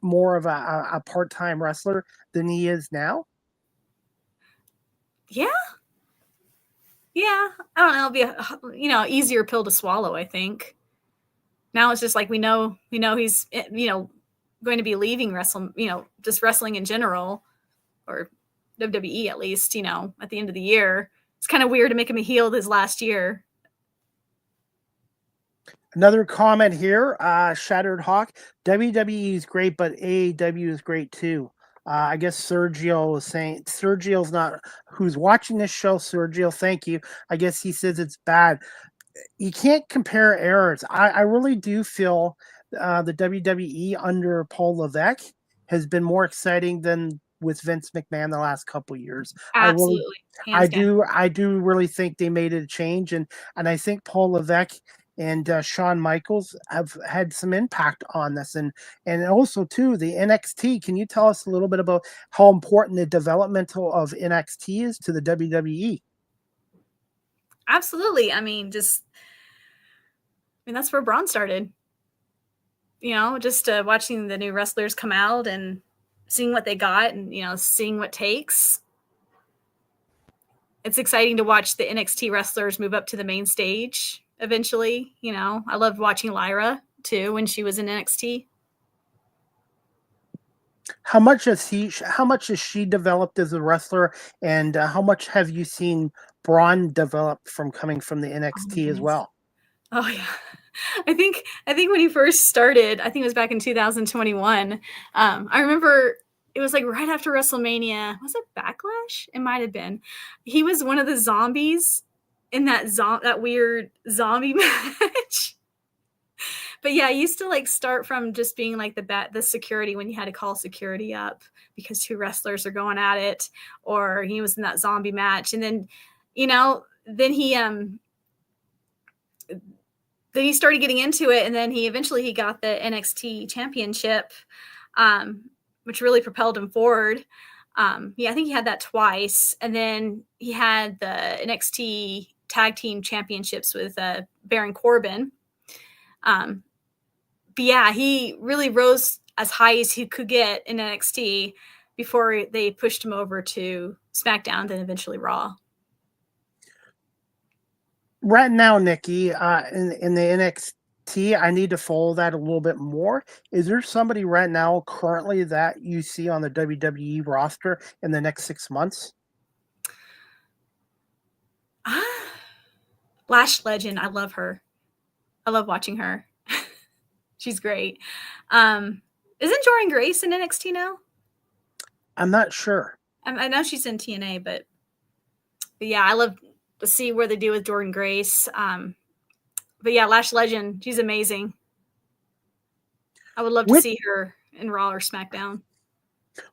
more of a part-time wrestler than he is now? Yeah. Yeah. I don't know. It'll be a easier pill to swallow, I think. Now it's just like we know he's going to be leaving just wrestling in general, or WWE at least, at the end of the year. It's kind of weird to make him a heel this last year. Another comment here, Shattered Hawk. WWE is great, but AEW is great too. I guess Sergio is saying Sergio's not who's watching this show. Sergio, thank you. I guess he says it's bad. You can't compare errors. I really do feel the WWE under Paul Levesque has been more exciting than with Vince McMahon the last couple of years. Absolutely. I do really think they made a change, and I think Paul Levesque and Shawn Michaels have had some impact on this, and also too the NXT. Can you tell us a little bit about how important the developmental of NXT is to the WWE? Absolutely. That's where Braun started. Just watching the new wrestlers come out and seeing what they got, and seeing what takes. It's exciting to watch the NXT wrestlers move up to the main stage eventually. I loved watching Lyra too when she was in NXT. How much has she developed as a wrestler, and how much have you seen Braun develop from coming from the NXT as well? Oh yeah. I think when he first started, I think it was back in 2021. I remember it was like right after WrestleMania. Was it Backlash? It might have been. He was one of the zombies in that weird zombie match. But yeah, I used to like start from just being like the security when you had to call security up because two wrestlers are going at it, or he was in that zombie match, and then then he started getting into it, and then he eventually got the NXT championship, which really propelled him forward. I think he had that twice, and then he had the NXT tag team championships with Baron Corbin. But yeah, he really rose as high as he could get in NXT before they pushed him over to SmackDown, then eventually Raw. Right now, Nikki, in the NXT, I need to follow that a little bit more. Is there somebody right now currently that you see on the WWE roster in the next 6 months? Lash Legend, I love her. I love watching her. She's great. Isn't Jordynne Grace in NXT now? I'm not sure. I know she's in TNA, but yeah, I love to see where they do with Jordynne Grace. But yeah, Lash Legend, she's amazing. I would love to see her in Raw or SmackDown.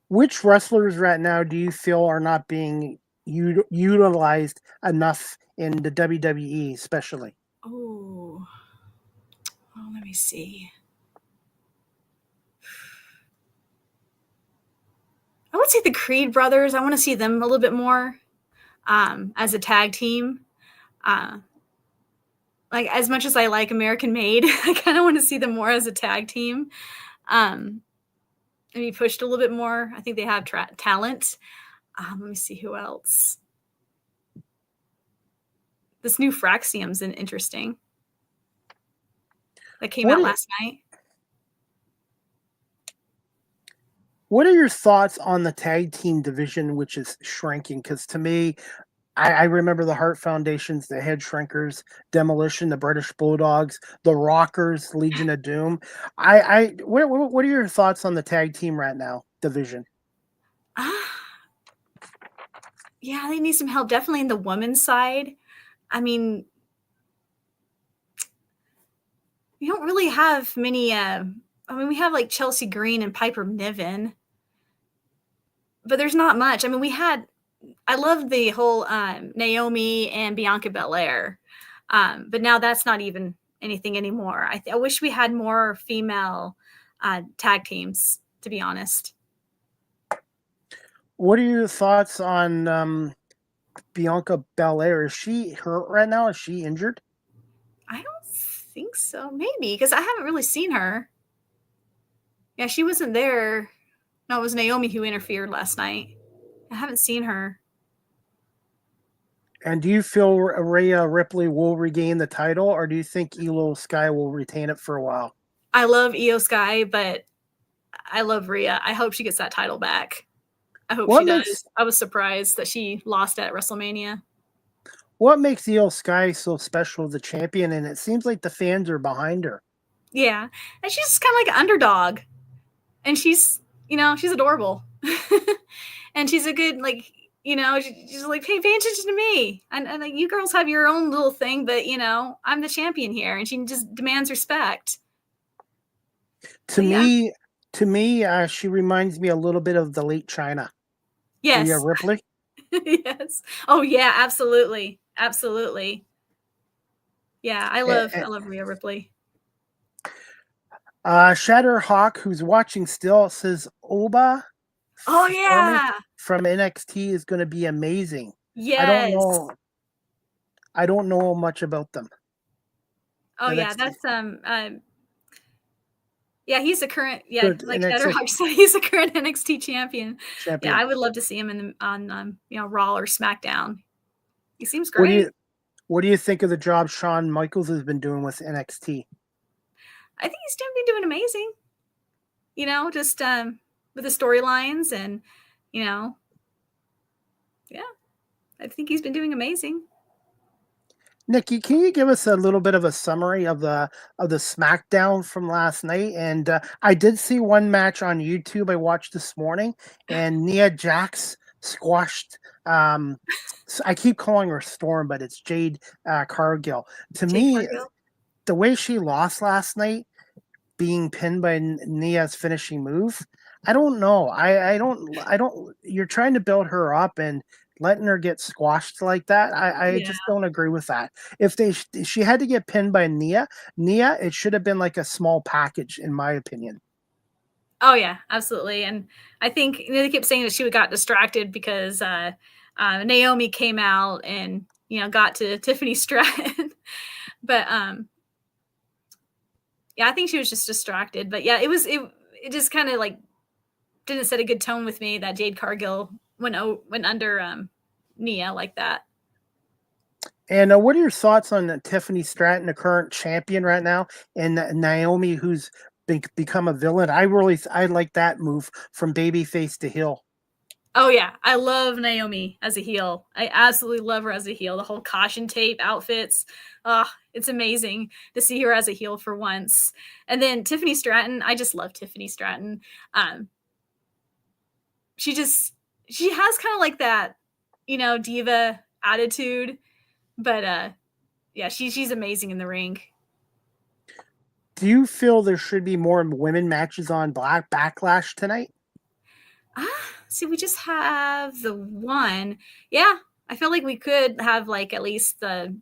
Which wrestlers right now do you feel are not being utilized enough in the WWE, especially? Oh, let me see. I would say the Creed brothers. I want to see them a little bit more as a tag team. Like as much as I like American Made, I kind of want to see them more as a tag team. And be pushed a little bit more. I think they have talent. Let me see who else. This new Fraxium's interesting. That came out last night. What are your thoughts on the tag team division, which is shrinking? Because to me, I remember the Heart Foundations, the Head Shrinkers, Demolition, the British Bulldogs, the Rockers, Legion of Doom. What are your thoughts on the tag team right now division? Yeah, they need some help. Definitely in the women's side. I mean, we don't really have many. We have like Chelsea Green and Piper Niven, but there's not much. I mean, I love the whole Naomi and Bianca Belair, but now that's not even anything anymore. I wish we had more female tag teams, to be honest. What are your thoughts on Bianca Belair? Is she hurt right now? Is she injured? I don't think so. Maybe, because I haven't really seen her. Yeah, she wasn't there. No, it was Naomi who interfered last night. I haven't seen her. And do you feel Rhea Ripley will regain the title, or do you think Io Sky will retain it for a while? I love Io Sky, but I love Rhea. I hope she gets that title back. I hope she does. I was surprised that she lost at WrestleMania. What makes Io Sky so special as a champion? And it seems like the fans are behind her. Yeah. And she's just kind of like an underdog. And she's adorable. And she's a good, she's like, hey, pay attention to me. And like, you girls have your own little thing, but, I'm the champion here. And she just demands respect. To me, she reminds me a little bit of the late China. Yes. Rhea Ripley. Yes. Oh yeah, absolutely. Absolutely. Yeah, I love Rhea Ripley. Shatterhawk, who's watching still, says Oba. Oh yeah. From NXT is going to be amazing. Yes. I don't know much about them. Oh NXT. Yeah, that's yeah, he's a current Shatterhawk said, he's a current NXT champion. Yeah, I would love to see him on Raw or SmackDown. He seems great. What do you think of the job Shawn Michaels has been doing with NXT? I think he's been doing amazing. Just with the storylines and yeah, I think he's been doing amazing. Nikki, can you give us a little bit of a summary of the SmackDown from last night? And I did see one match on YouTube I watched this morning, and Nia Jax squashed. I keep calling her Storm, but it's Jade Cargill. To me, the way she lost last night, being pinned by Nia's finishing move, I don't know. I don't. You're trying to build her up and letting her get squashed like that, I just don't agree with that. If she had to get pinned by Nia, it should have been like a small package, in my opinion. Oh yeah, absolutely. And I think they kept saying that she got distracted because Naomi came out and got to Tiffany Stratton, but yeah, I think she was just distracted. But yeah, it just kind of like didn't set a good tone with me that Jade Cargill went under Nia like that. And what are your thoughts on Tiffany Stratton, the current champion right now, and Naomi, who's become a villain? I like that move from babyface to heel. Oh yeah, I love Naomi as a heel. I absolutely love her as a heel. The whole caution tape outfits, it's amazing to see her as a heel for once. And then Tiffany Stratton, I just love Tiffany Stratton. She has kind of like that, diva attitude, but yeah, she's amazing in the ring. Do you feel there should be more women matches on Backlash tonight? See, we just have the one. Yeah, I feel like we could have like at least the,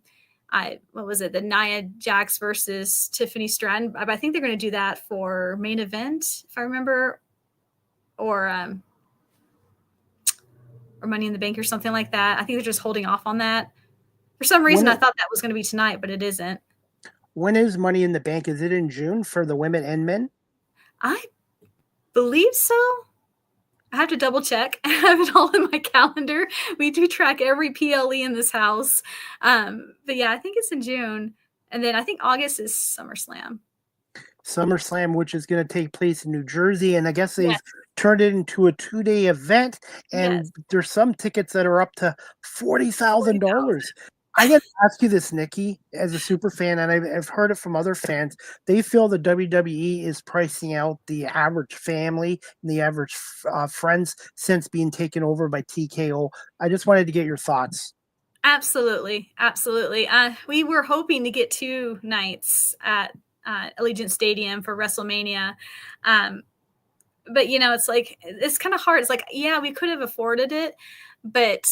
what was it? The Nia Jax versus Tiffany Stratton. But I think they're going to do that for main event, if I remember, or Money in the Bank or something like that. I think they're just holding off on that. For some reason, I thought that was going to be tonight, but it isn't. When is Money in the Bank? Is it in June for the women and men? I believe so. I have to double check. I have it all in my calendar. We do track every PLE in this house. But yeah, I think it's in June. And then I think August is SummerSlam. SummerSlam, which is going to take place in New Jersey. And I guess they've turned it into a 2-day event. And there's some tickets that are up to $40,000. I got to ask you this, Nikki, as a super fan, and I've heard it from other fans. They feel the WWE is pricing out the average family and the average friends since being taken over by TKO. I just wanted to get your thoughts. Absolutely. Absolutely. We were hoping to get 2 nights at Allegiant Stadium for WrestleMania. But, you know, it's like, it's kind of hard. It's like, yeah, we could have afforded it, but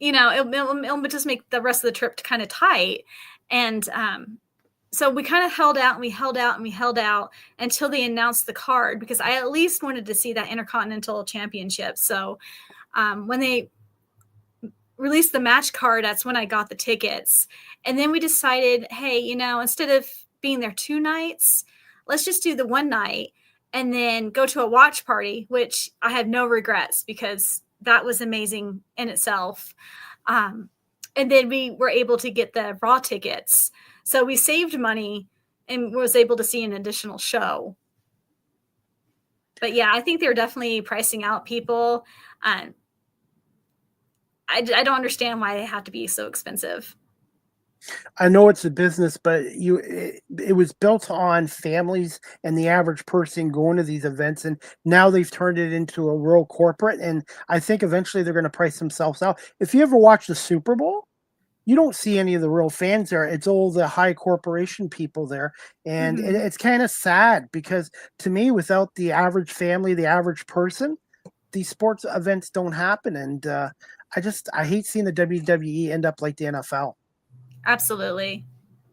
you know, it'll just make the rest of the trip kind of tight. And so we kind of held out and we held out and we held out until they announced the card, because I at least wanted to see that Intercontinental Championship. So when they released the match card, that's when I got the tickets. And then we decided, hey, you know, instead of being there 2 nights, let's just do the 1 night and then go to a watch party, which I have no regrets because that was amazing in itself. And then we were able to get the Raw tickets. So we saved money and was able to see an additional show. But yeah, I think they're definitely pricing out people. I don't understand why they have to be so expensive. I know it's a business, but it was built on families and the average person going to these events, and now they've turned it into a real corporate, and I think eventually they're going to price themselves out. If you ever watch the Super Bowl, you don't see any of the real fans there. It's all the high corporation people there, and it's kind of sad because to me, without the average family, the average person, these sports events don't happen, and I hate seeing the WWE end up like the NFL. Absolutely.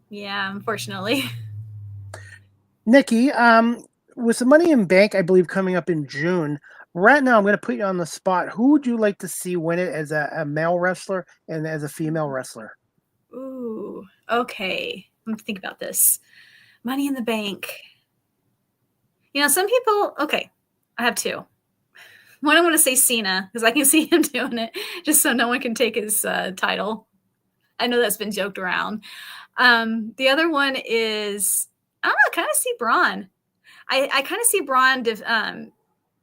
Yeah, unfortunately. Nikki, with the Money in Bank, I believe, coming up in June, right now I'm going to put you on the spot. Who would you like to see win it as a male wrestler and as a female wrestler? Ooh, okay. Let me think about this. Money in the Bank. You know, some people, okay, I have 2. One, I want to say Cena, because I can see him doing it, just so no one can take his title. I know that's been joked around. The other one is, I don't know, kind of see Bron. I kind of see Bron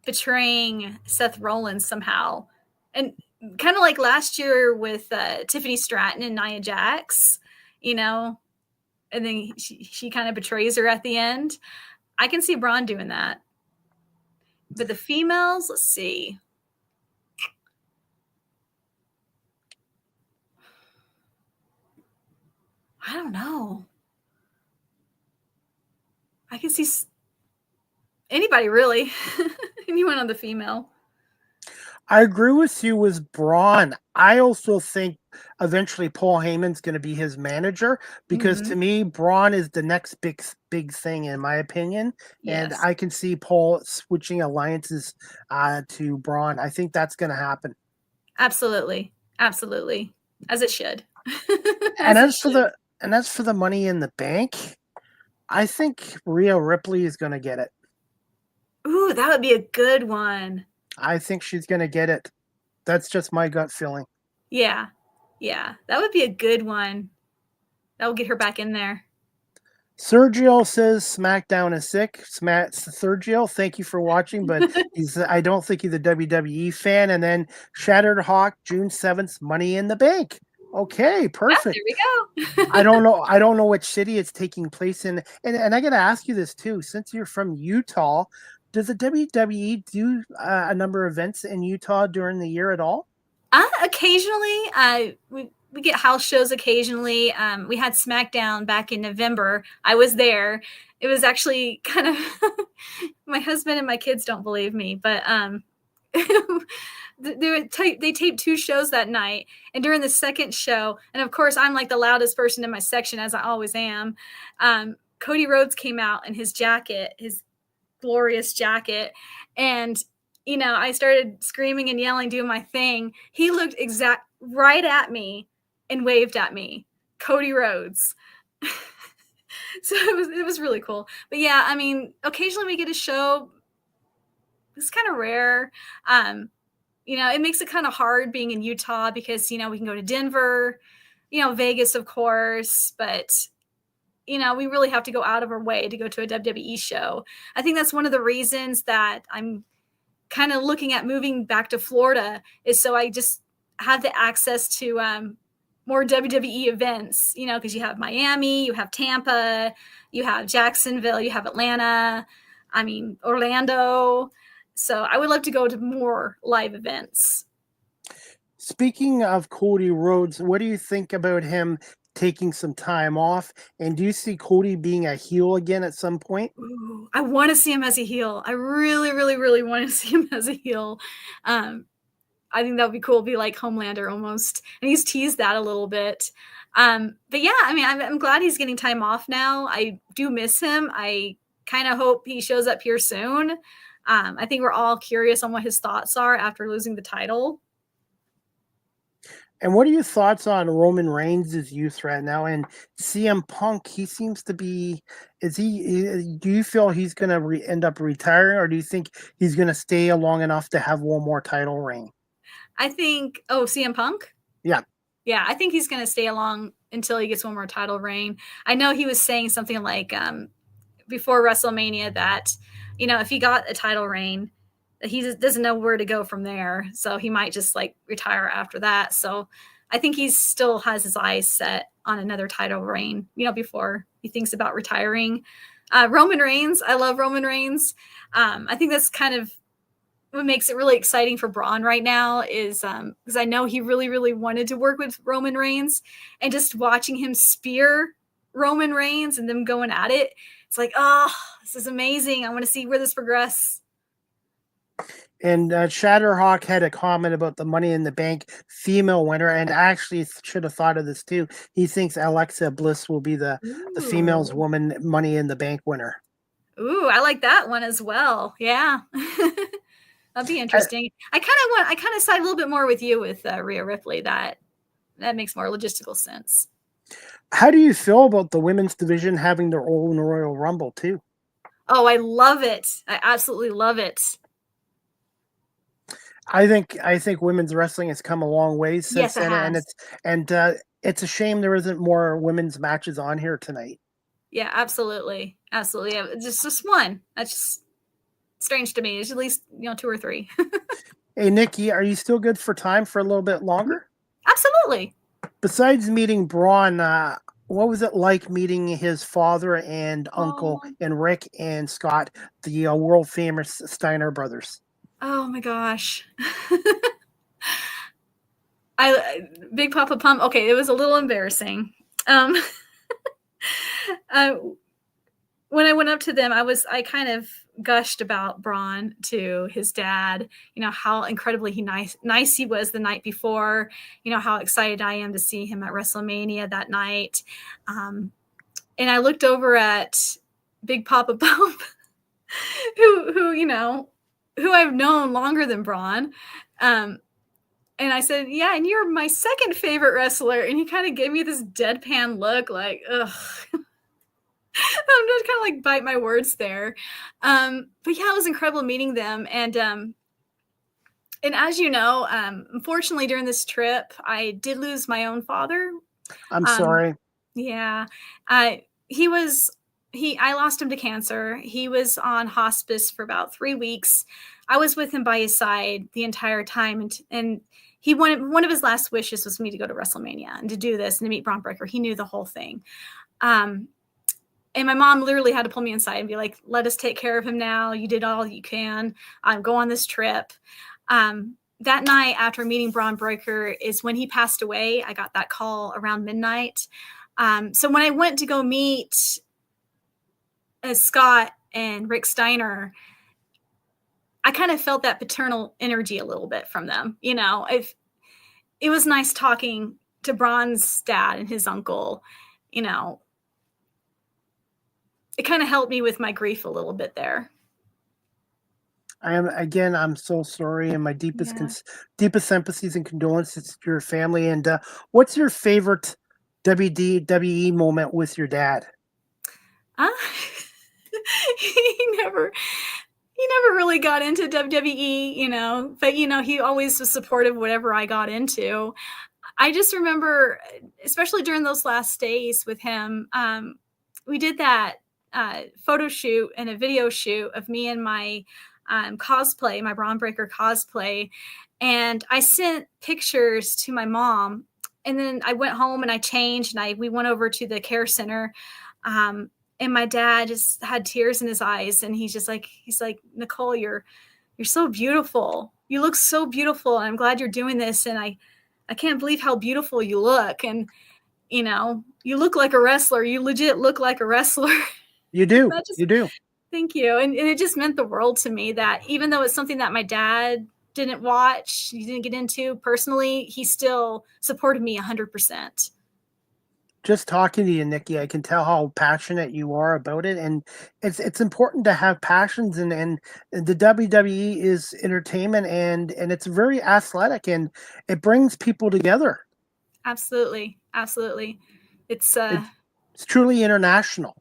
betraying Seth Rollins somehow. And kind of like last year with Tiffany Stratton and Nia Jax, you know, and then she kind of betrays her at the end. I can see Bron doing that. But the females, let's see. I don't know. I can see anybody really. Anyone on the female. I agree with you with Braun. I also think eventually Paul Heyman's going to be his manager because to me, Braun is the next big thing in my opinion. Yes. And I can see Paul switching alliances to Braun. I think that's going to happen. Absolutely. Absolutely. As it should. And as for the Money in the Bank, I think Rhea Ripley is going to get it. Ooh, that would be a good one. I think she's going to get it. That's just my gut feeling. Yeah. Yeah. That would be a good one. That will get her back in there. Sergio says SmackDown is sick. Sergio, thank you for watching, but I don't think he's a WWE fan. And then Shattered Hawk, June 7th, Money in the Bank. Okay, perfect. There we go. I don't know which city it's taking place in. And I got to ask you this too. Since you're from Utah, does the WWE do a number of events in Utah during the year at all? Occasionally, we get house shows occasionally. We had SmackDown back in November. I was there. It was actually kind of my husband and my kids don't believe me, but they taped 2 shows that night. And during the second show, and of course, I'm like the loudest person in my section, as I always am. Cody Rhodes came out in his jacket, his glorious jacket. And, I started screaming and yelling, doing my thing. He looked right at me and waved at me. Cody Rhodes. So it was really cool. But yeah, I mean, occasionally we get a show. It's kind of rare. It makes it kind of hard being in Utah because, we can go to Denver, Vegas, of course, but we really have to go out of our way to go to a WWE show. I think that's one of the reasons that I'm kind of looking at moving back to Florida, is so I just have the access to more WWE events, because you have Miami, you have Tampa, you have Jacksonville, you have Atlanta, Orlando. So I would love to go to more live events. Speaking of Cody Rhodes, what do you think about him taking some time off? And do you see Cody being a heel again at some point? Ooh, I want to see him as a heel. I really, really, really want to see him as a heel. I think that would be cool. Be like Homelander almost. And he's teased that a little bit. But yeah, I'm glad he's getting time off now. I do miss him. I kind of hope he shows up here soon. I think we're all curious on what his thoughts are after losing the title. And what are your thoughts on Roman Reigns' youth right now? And CM Punk, he seems to be, do you feel he's going to end up retiring, or do you think he's going to stay long enough to have one more title reign? I think, CM Punk? Yeah. Yeah, I think he's going to stay along until he gets one more title reign. I know he was saying something like before WrestleMania that, if he got a title reign, he doesn't know where to go from there. So he might just retire after that. So I think he still has his eyes set on another title reign, before he thinks about retiring. Roman Reigns, I love Roman Reigns. I think that's kind of what makes it really exciting for Bron right now is because I know he really, really wanted to work with Roman Reigns, and just watching him spear Roman Reigns and them going at it. It's like, oh, this is amazing. I want to see where this progresses. And Shatterhawk had a comment about the Money in the Bank female winner, and actually should have thought of this too. He thinks Alexa Bliss will be the females woman Money in the Bank winner. Ooh, I like that one as well. Yeah. That'd be interesting. I kind of side a little bit more with you with Rhea Ripley. That makes more logistical sense. How do you feel about the women's division having their own Royal Rumble too? Oh, I love it. I absolutely love it. I think women's wrestling has come a long way since then, and it's a shame there isn't more women's matches on here tonight. Yeah, absolutely. Absolutely. Yeah, just one. That's just strange to me. There's at least 2 or 3. Hey, Nikki, are you still good for time for a little bit longer? Absolutely. Besides meeting Bron, what was it like meeting his father and uncle and Rick and Scott, the world famous Steiner Brothers? Oh my gosh. Big Papa Pump. Okay, it was a little embarrassing. When I went up to them, I kind of gushed about Bron to his dad, how incredibly nice he was the night before, how excited I am to see him at WrestleMania that night. And I looked over at Big Papa Pump, who I've known longer than Bron. And I said, yeah, and you're my second favorite wrestler. And he kind of gave me this deadpan look like, ugh. I'm just kind of bite my words there. But yeah, it was incredible meeting them. And as you know, unfortunately during this trip, I did lose my own father. I'm sorry. Yeah. I lost him to cancer. He was on hospice for about 3 weeks. I was with him by his side the entire time. And he wanted, one of his last wishes was for me to go to WrestleMania and to do this and to meet Bron Breakker. He knew the whole thing. And my mom literally had to pull me inside and be like, let us take care of him now. You did all you can. Go on this trip. that night after meeting Bron Breakker is when he passed away. I got that call around midnight. So when I went to go meet Scott and Rick Steiner, I kind of felt that paternal energy a little bit from them. You know, it was nice talking to Bron's dad and his uncle. You know, it kind of helped me with my grief a little bit there. I'm so sorry, and my deepest sympathies and condolences to your family. And what's your favorite WWE moment with your dad? He never really got into WWE, you know, but you know, he always was supportive of whatever I got into. I just remember, especially during those last days with him, we did that photo shoot and a video shoot of me and my cosplay, my Bron Breakker cosplay. And I sent pictures to my mom, and then I went home and I changed and we went over to the care center. And my dad just had tears in his eyes, and he's like, Nicole, you're so beautiful. You look so beautiful. And I'm glad you're doing this. And I can't believe how beautiful you look. And, you know, you look like a wrestler. You legit look like a wrestler. You do. You do. Thank you. And it just meant the world to me that even though it's something that my dad didn't watch, he didn't get into personally, he still supported me 100%. Just talking to you, Niki, I can tell how passionate you are about it. And it's important to have passions, and the WWE is entertainment, and it's very athletic, and it brings people together. Absolutely. Absolutely. It's truly international.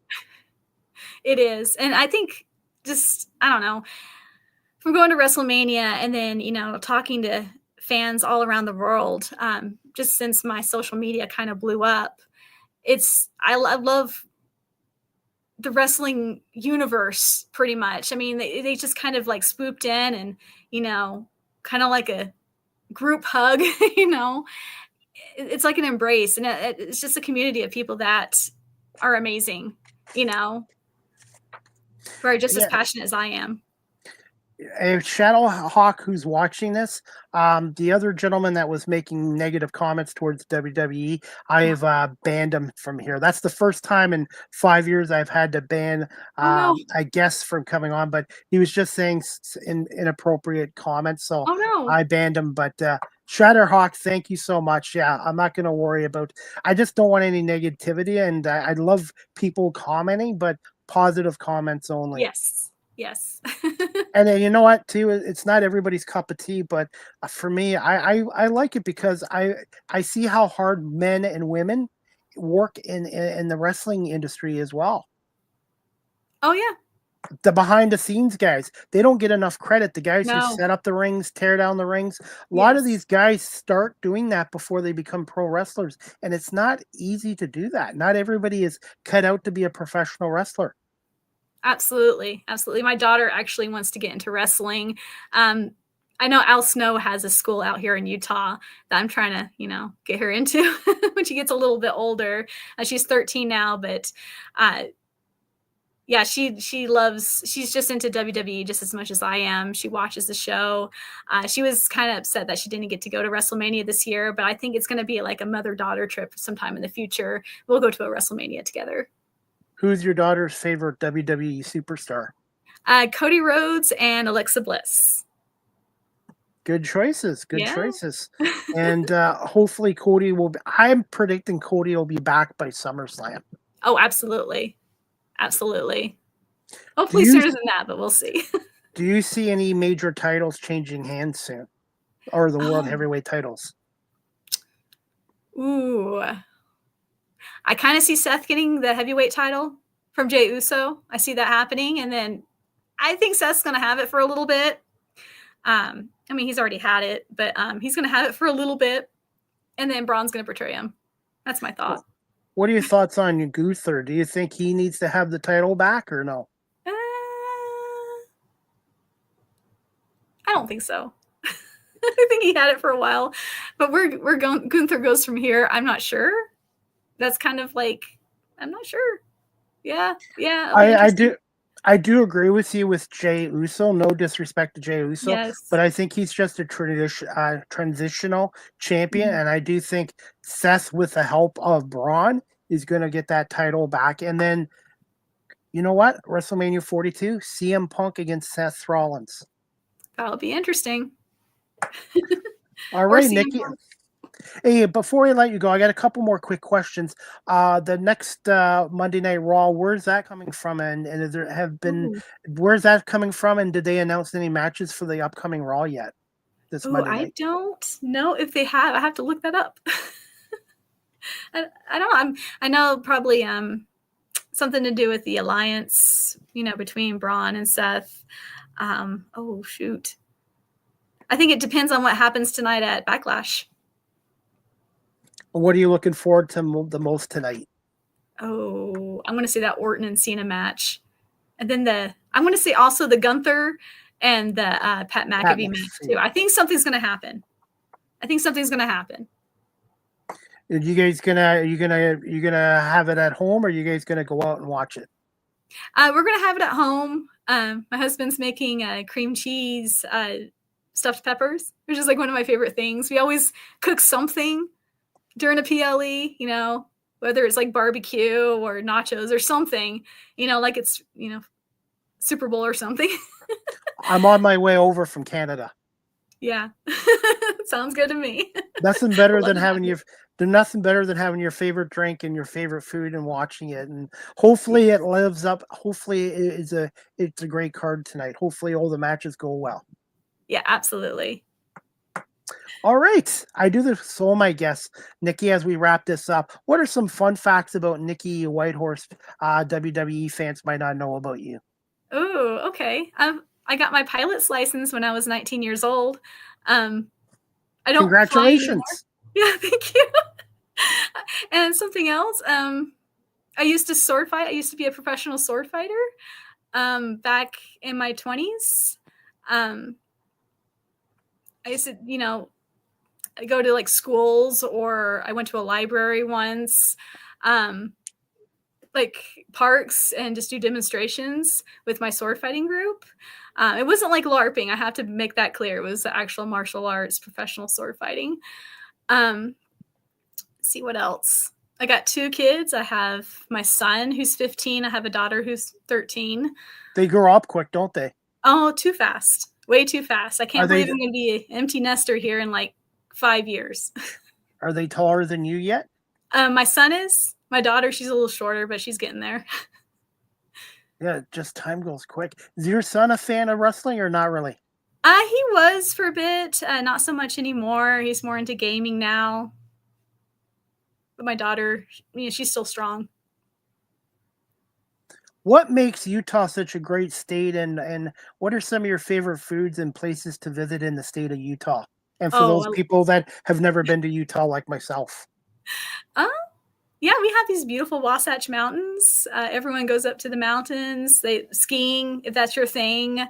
It is. And I think I don't know, from going to WrestleMania and then, you know, talking to fans all around the world, just since my social media kind of blew up, I love the wrestling universe pretty much. I mean, they just kind of like swooped in and, you know, kind of like a group hug, you know, it's like an embrace, and it's just a community of people that are amazing, you know, who are just as passionate as I am. Shadow Hawk, who's watching this, the other gentleman that was making negative comments towards WWE, I've banned him from here. That's the first time in 5 years I've had to ban I guess from coming on, but he was just saying inappropriate comments, so I banned him. But Shadow Hawk, thank you so much. Yeah, I'm not going to worry about. I just don't want any negativity, and I love people commenting, but positive comments only. Yes. And then, you know what, too, it's not everybody's cup of tea, but for me, I like it because I see how hard men and women work in the wrestling industry as well. Oh yeah. The behind the scenes guys, they don't get enough credit. The guys who set up the rings, tear down the rings, a lot of these guys start doing that before they become pro wrestlers, and it's not easy to do that. Not everybody is cut out to be a professional wrestler. Absolutely. My daughter actually wants to get into wrestling. I know Al Snow has a school out here in Utah that I'm trying to, you know, get her into when she gets a little bit older. She's 13 now, but yeah, she's just into WWE just as much as I am. She watches the show. She was kind of upset that she didn't get to go to WrestleMania this year, but I think it's going to be like a mother-daughter trip sometime in the future. We'll go to a WrestleMania together. Who's your daughter's favorite WWE superstar? Cody Rhodes and Alexa Bliss. Good choices. Choices. And hopefully Cody I'm predicting Cody will be back by SummerSlam. Oh, absolutely. Hopefully sooner than that, but we'll see. Do you see any major titles changing hands soon? Or the World Heavyweight titles? Ooh. I kind of see Seth getting the heavyweight title from Jey Uso. I see that happening. And then I think Seth's going to have it for a little bit. I mean, he's already had it, but he's going to have it for a little bit. And then Braun's going to betray him. That's my thought. What are your thoughts on Gunther? Do you think he needs to have the title back or no? I don't think so. I think he had it for a while. But where Gunther goes from here, I'm not sure. That's kind of like, I'm not sure. Yeah. I do agree with you with Jey Uso. No disrespect to Jey Uso, Yes. but I think he's just a transitional champion, Mhm. and I do think Seth, with the help of Braun, is going to get that title back. And then, you know what? WrestleMania 42, CM Punk against Seth Rollins. That'll be interesting. All Or right, CM Nikki. Punk. Hey, before I let you go, I got a couple more quick questions. The next Monday Night Raw, where's that coming from? And there have been, Ooh. where's that coming from? And did they announce any matches for the upcoming Raw yet this Ooh, Monday I night? don't know if they have. I have to look that up. I don't know. I know probably something to do with the alliance, between Braun and Seth. Oh shoot. I think it depends on what happens tonight at Backlash. What are you looking forward to the most tonight? Oh, I'm going to say that Orton and Cena match. And then I'm going to say also the Gunther and the Pat McAfee match too. I think something's going to happen. Are you guys gonna have it at home, or are you guys gonna go out and watch it? We're going to have it at home. My husband's making cream cheese stuffed peppers, which is like one of my favorite things. We always cook something during a PLE, whether it's like barbecue or nachos or something, like it's, Super Bowl or something. I'm on my way over from Canada. Yeah. Sounds good to me. Nothing better than having your favorite drink and your favorite food and watching it. And hopefully it lives up. Hopefully it's a great card tonight. Hopefully all the matches go well. Yeah, absolutely. All right. I do this with all my guests. Nikki, as we wrap this up, what are some fun facts about Niki Whitehorse WWE fans might not know about you? Oh, okay. I got my pilot's license when I was 19 years old. I don't Congratulations. Fly anymore. Yeah, thank you. And something else, I used to sword fight. I used to be a professional sword fighter back in my 20s. I used to, go to like schools, or I went to a library once, like parks, and just do demonstrations with my sword fighting group. It wasn't like LARPing. I have to make that clear. It was actual martial arts, professional sword fighting. See what else. I got 2 kids. I have my son who's 15. I have a daughter who's 13. They grow up quick, don't they? Oh, too fast. Way too fast. I can't believe I'm going to be an empty nester here in like 5 years. Are they taller than you yet? My son is. My daughter, she's a little shorter, but she's getting there. Yeah, just time goes quick. Is your son a fan of wrestling or not really? He was for a bit. Not so much anymore. He's more into gaming now. But my daughter, she's still strong. What makes Utah such a great state, and what are some of your favorite foods and places to visit in the state of Utah? And for those people that have never been to Utah like myself. Yeah, we have these beautiful Wasatch Mountains. Everyone goes up to the mountains. Skiing, if that's your thing.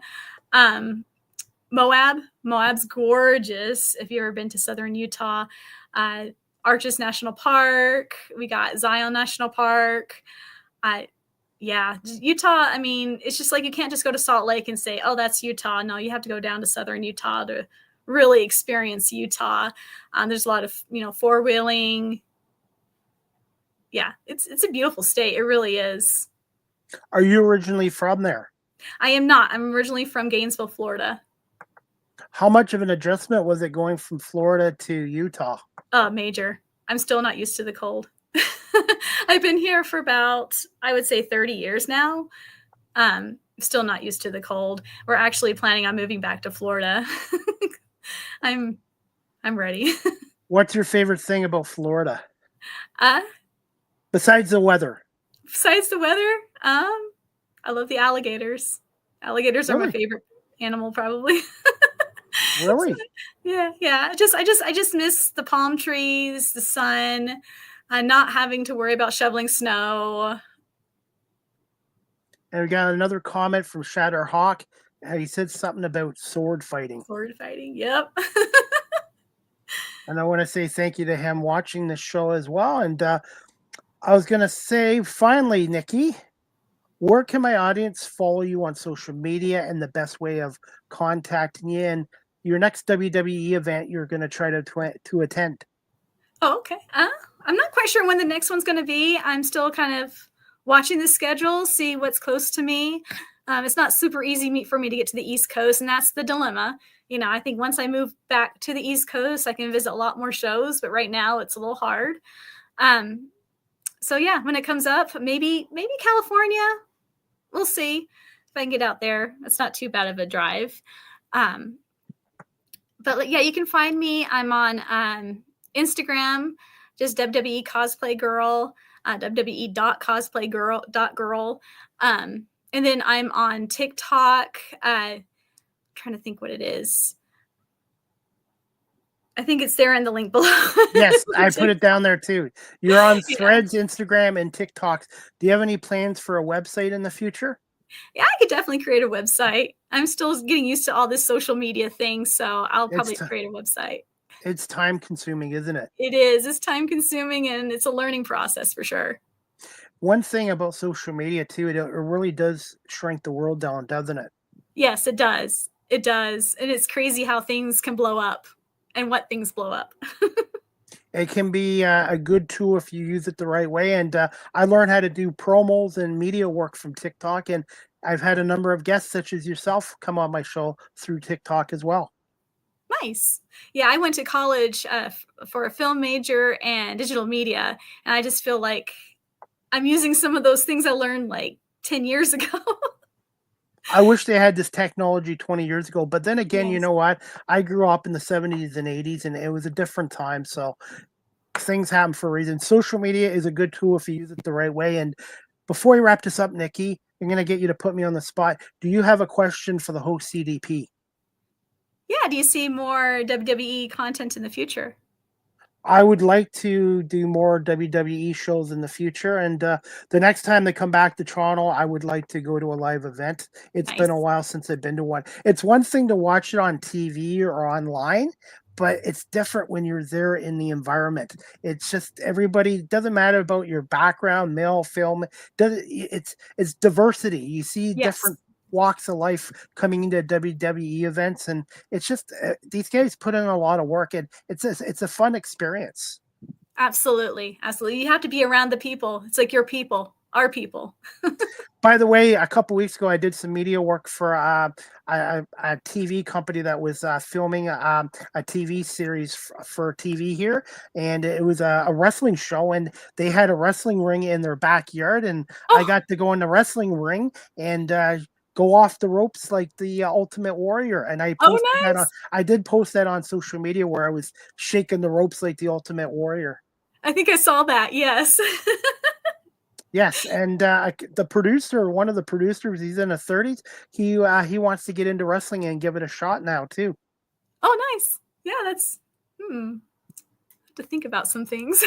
Moab's gorgeous. If you've ever been to southern Utah, Arches National Park. We got Zion National Park. Yeah, Utah. I mean, it's just like you can't just go to Salt Lake and say, "Oh, that's Utah." No, you have to go down to southern Utah to really experience Utah. There's a lot of 4-wheeling. Yeah, it's a beautiful state. It really is. Are you originally from there? I am not. I'm originally from Gainesville, Florida. How much of an adjustment was it going from Florida to Utah? Major. I'm still not used to the cold. I've been here for about, I would say, 30 years now. Still not used to the cold. We're actually planning on moving back to Florida. I'm ready. What's your favorite thing about Florida? Besides the weather. Besides the weather, I love the alligators. Alligators are my favorite animal, probably. Really? Yeah. I just miss the palm trees, the sun, not having to worry about shoveling snow. And we got another comment from Shatterhawk. He said something about sword fighting. Sword fighting, yep. And I want to say thank you to him watching the show as well. And I was going to say, finally, Nikki, Where can my audience follow you on social media and the best way of contacting you and your next WWE event you're going to try to attend? Oh, okay. I'm not quite sure when the next one's going to be. I'm still kind of watching the schedule, see what's close to me. It's not super easy for me to get to the East Coast, and that's the dilemma. I think once I move back to the East Coast, I can visit a lot more shows, but right now it's a little hard. So yeah, when it comes up, maybe California, we'll see if I can get out there. It's not too bad of a drive. But yeah, you can find me. I'm on Instagram, just WWE Cosplay Girl, WWE.cosplayGirl.girl. And then I'm on TikTok. Trying to think what it is. I think it's there in the link below. Yes, I put it down there too. You're on Threads, Instagram, and TikTok. Do you have any plans for a website in the future? Yeah, I could definitely create a website. I'm still getting used to all this social media thing, so I'll probably create a website. It's time consuming, isn't it? It is. It's time consuming, and it's a learning process for sure. One thing about social media too, it really does shrink the world down, doesn't it? Yes, it does. It does. And it's crazy how things can blow up and what things blow up. It can be a good tool if you use it the right way. And I learned how to do promos and media work from TikTok. And I've had a number of guests such as yourself come on my show through TikTok as well. Nice. Yeah, I went to college for a film major and digital media. And I just feel like I'm using some of those things I learned like 10 years ago. I wish they had this technology 20 years ago. But then again, Yes. You know what? I grew up in the 70s and 80s, and it was a different time. So things happen for a reason. Social media is a good tool if you use it the right way. And before we wrap this up, Niki, I'm going to get you to put me on the spot. Do you have a question for the host CDP? Yeah. Do you see more WWE content in the future? I would like to do more WWE shows in the future. And the next time they come back to Toronto, I would like to go to a live event. It's been a while since I've been to one. It's one thing to watch it on TV or online, but it's different when you're there in the environment. It's just everybody, doesn't matter about your background, male, film, it's diversity. You see different walks of life coming into WWE events, and it's just these guys put in a lot of work, and it's a fun experience. Absolutely. You have to be around the people. It's like your people, our people. By the way, a couple weeks ago, I did some media work for a TV company that was filming a TV series for TV here, and it was a wrestling show, and they had a wrestling ring in their backyard, and I got to go in the wrestling ring and go off the ropes like the Ultimate Warrior, and I posted that on. I did post that on social media where I was shaking the ropes like the Ultimate Warrior. I think I saw that. Yes. Yes, and the producer, one of the producers, he's in his 30s. He wants to get into wrestling and give it a shot now too. Oh, nice. Yeah, that's to think about some things.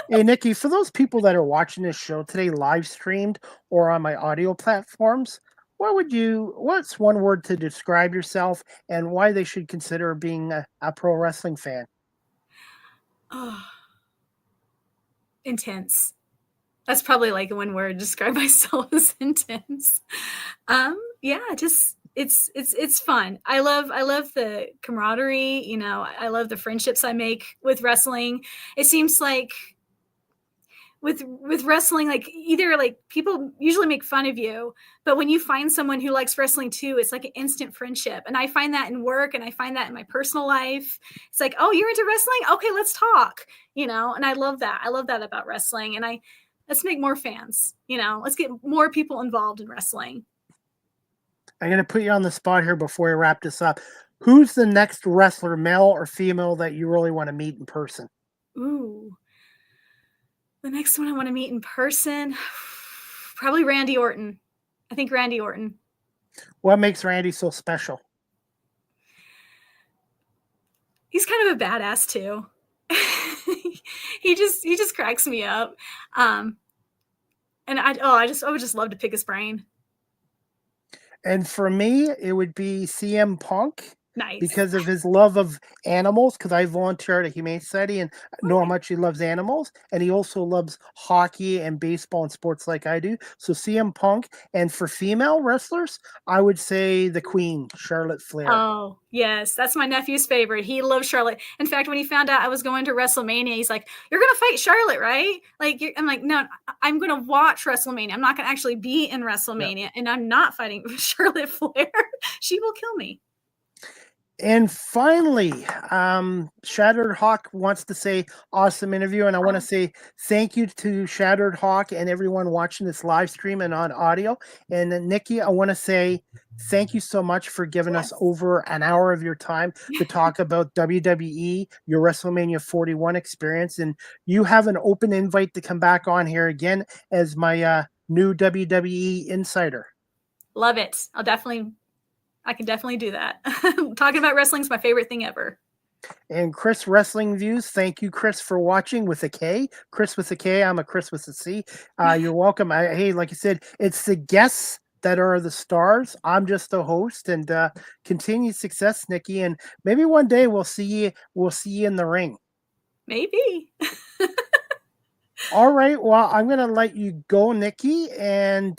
Hey, Niki, for those people that are watching this show today live streamed or on my audio platforms, what's one word to describe yourself and why they should consider being a pro wrestling fan? Oh, intense. That's probably like one word to describe myself as intense. Yeah, just it's fun. I love the camaraderie, I love the friendships I make with wrestling. It seems like with wrestling, like either like people usually make fun of you, but when you find someone who likes wrestling too, it's like an instant friendship. And I find that in work, and I find that in my personal life. It's like, oh, you're into wrestling? Okay, let's talk. And I love that. I love that about wrestling. And let's make more fans. Let's get more people involved in wrestling. I'm going to put you on the spot here before we wrap this up. Who's the next wrestler, male or female, that you really want to meet in person? Ooh. The next one I want to meet in person, probably Randy Orton. I think Randy Orton. What makes Randy so special? He's kind of a badass too. he just cracks me up. And I would just love to pick his brain. And for me, it would be CM Punk Nice. because of his love of animals, because I volunteer at a humane society and know how much he loves animals, and he also loves hockey and baseball and sports like I do. So CM Punk, and for female wrestlers, I would say the Queen, Charlotte Flair. Oh, yes. That's my nephew's favorite. He loves Charlotte. In fact, when he found out I was going to WrestleMania, he's like, "You're going to fight Charlotte, right?" I'm like, "No, I'm going to watch WrestleMania. I'm not going to actually be in WrestleMania, and I'm not fighting Charlotte Flair. She will kill me." And finally, Shattered Hawk wants to say awesome interview. And I want to say thank you to Shattered Hawk and everyone watching this live stream and on audio. And then, Nikki, I want to say thank you so much for giving us over an hour of your time to talk about WWE, your WrestleMania 41 experience. And you have an open invite to come back on here again as my new WWE insider. Love it. I can definitely do that. Talking about wrestling is my favorite thing ever. And Chris Wrestling Views, thank you, Chris, for watching with a K. Chris with a K, I'm a Chris with a C. You're welcome. Hey, like I said, it's the guests that are the stars. I'm just the host, and continued success, Nikki. And maybe one day we'll see you. We'll see you in the ring. Maybe. All right. Well, I'm gonna let you go, Nikki, and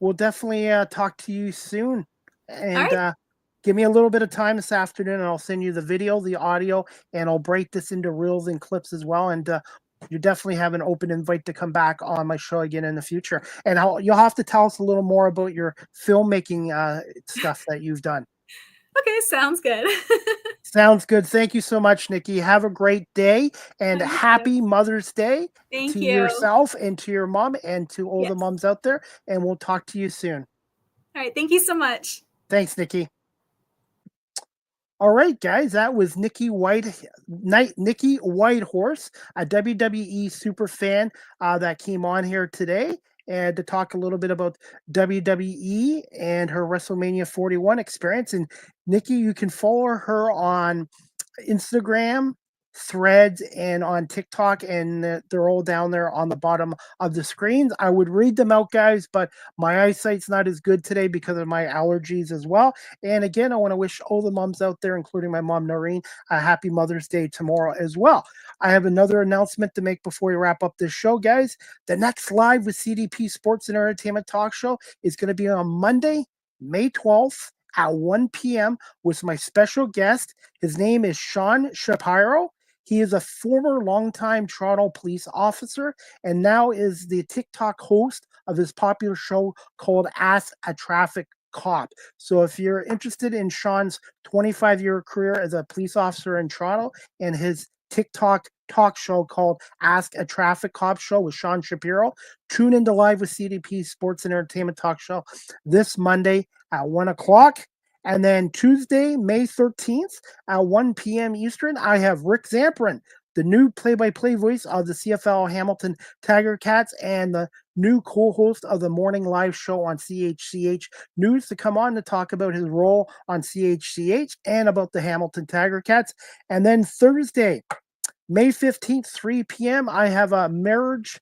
we'll definitely talk to you soon. And give me a little bit of time this afternoon, and I'll send you the video, the audio, and I'll break this into reels and clips as well. And you definitely have an open invite to come back on my show again in the future. And you'll have to tell us a little more about your filmmaking stuff that you've done. Okay, sounds good. Sounds good. Thank you so much, Nikki. Have a great day, and happy Mother's Day to yourself and to your mom and to all the moms out there. And we'll talk to you soon. All right. Thank you so much. Thanks, Nikki. All right, guys, that was Niki Whitehorse, a WWE super fan that came on here today and to talk a little bit about WWE and her WrestleMania 41 experience. And Nikki, you can follow her on Instagram, Threads, and on TikTok, and they're all down there on the bottom of the screens. I would read them out, guys, but my eyesight's not as good today because of my allergies as well. And again, I want to wish all the moms out there, including my mom Noreen, a happy Mother's Day tomorrow as well. I have another announcement to make before we wrap up this show, guys. The next Live with CDP Sports and Entertainment talk show is going to be on Monday, May 12th at 1 p.m. with my special guest. His name is Sean Shapiro. He is a former longtime Toronto police officer and now is the TikTok host of his popular show called Ask a Traffic Cop. So if you're interested in Sean's 25-year career as a police officer in Toronto and his TikTok talk show called Ask a Traffic Cop Show with Sean Shapiro, tune into Live with CDP Sports and Entertainment talk show this Monday at 1 o'clock. And then Tuesday, May 13th at 1 p.m. Eastern, I have Rick Zamperin, the new play-by-play voice of the CFL Hamilton Tiger Cats and the new co-host of the morning live show on CHCH News, to come on to talk about his role on CHCH and about the Hamilton Tiger Cats. And then Thursday, May 15th, 3 p.m., I have a marriage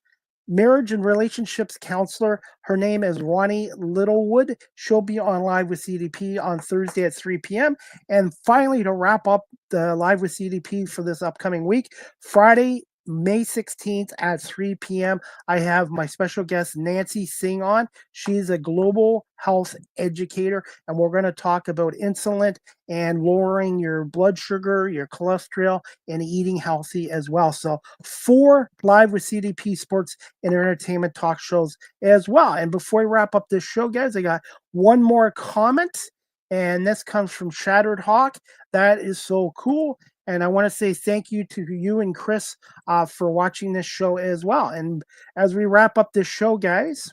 and relationships counselor. Her name is Ronnie Littlewood. She'll be on Live with CDP on Thursday at 3 p.m. And finally, to wrap up the Live with CDP for this upcoming week, Friday, May 16th at 3 p.m., I have my special guest, Nancy Singh, on. She's a global health educator, and we're going to talk about insulin and lowering your blood sugar, your cholesterol, and eating healthy as well. So 4 Live with CDP Sports and Entertainment talk shows as well. And before we wrap up this show, guys, I got one more comment, and this comes from Shattered Hawk. That is so cool. And I want to say thank you to you and Chris for watching this show as well. And as we wrap up this show, guys,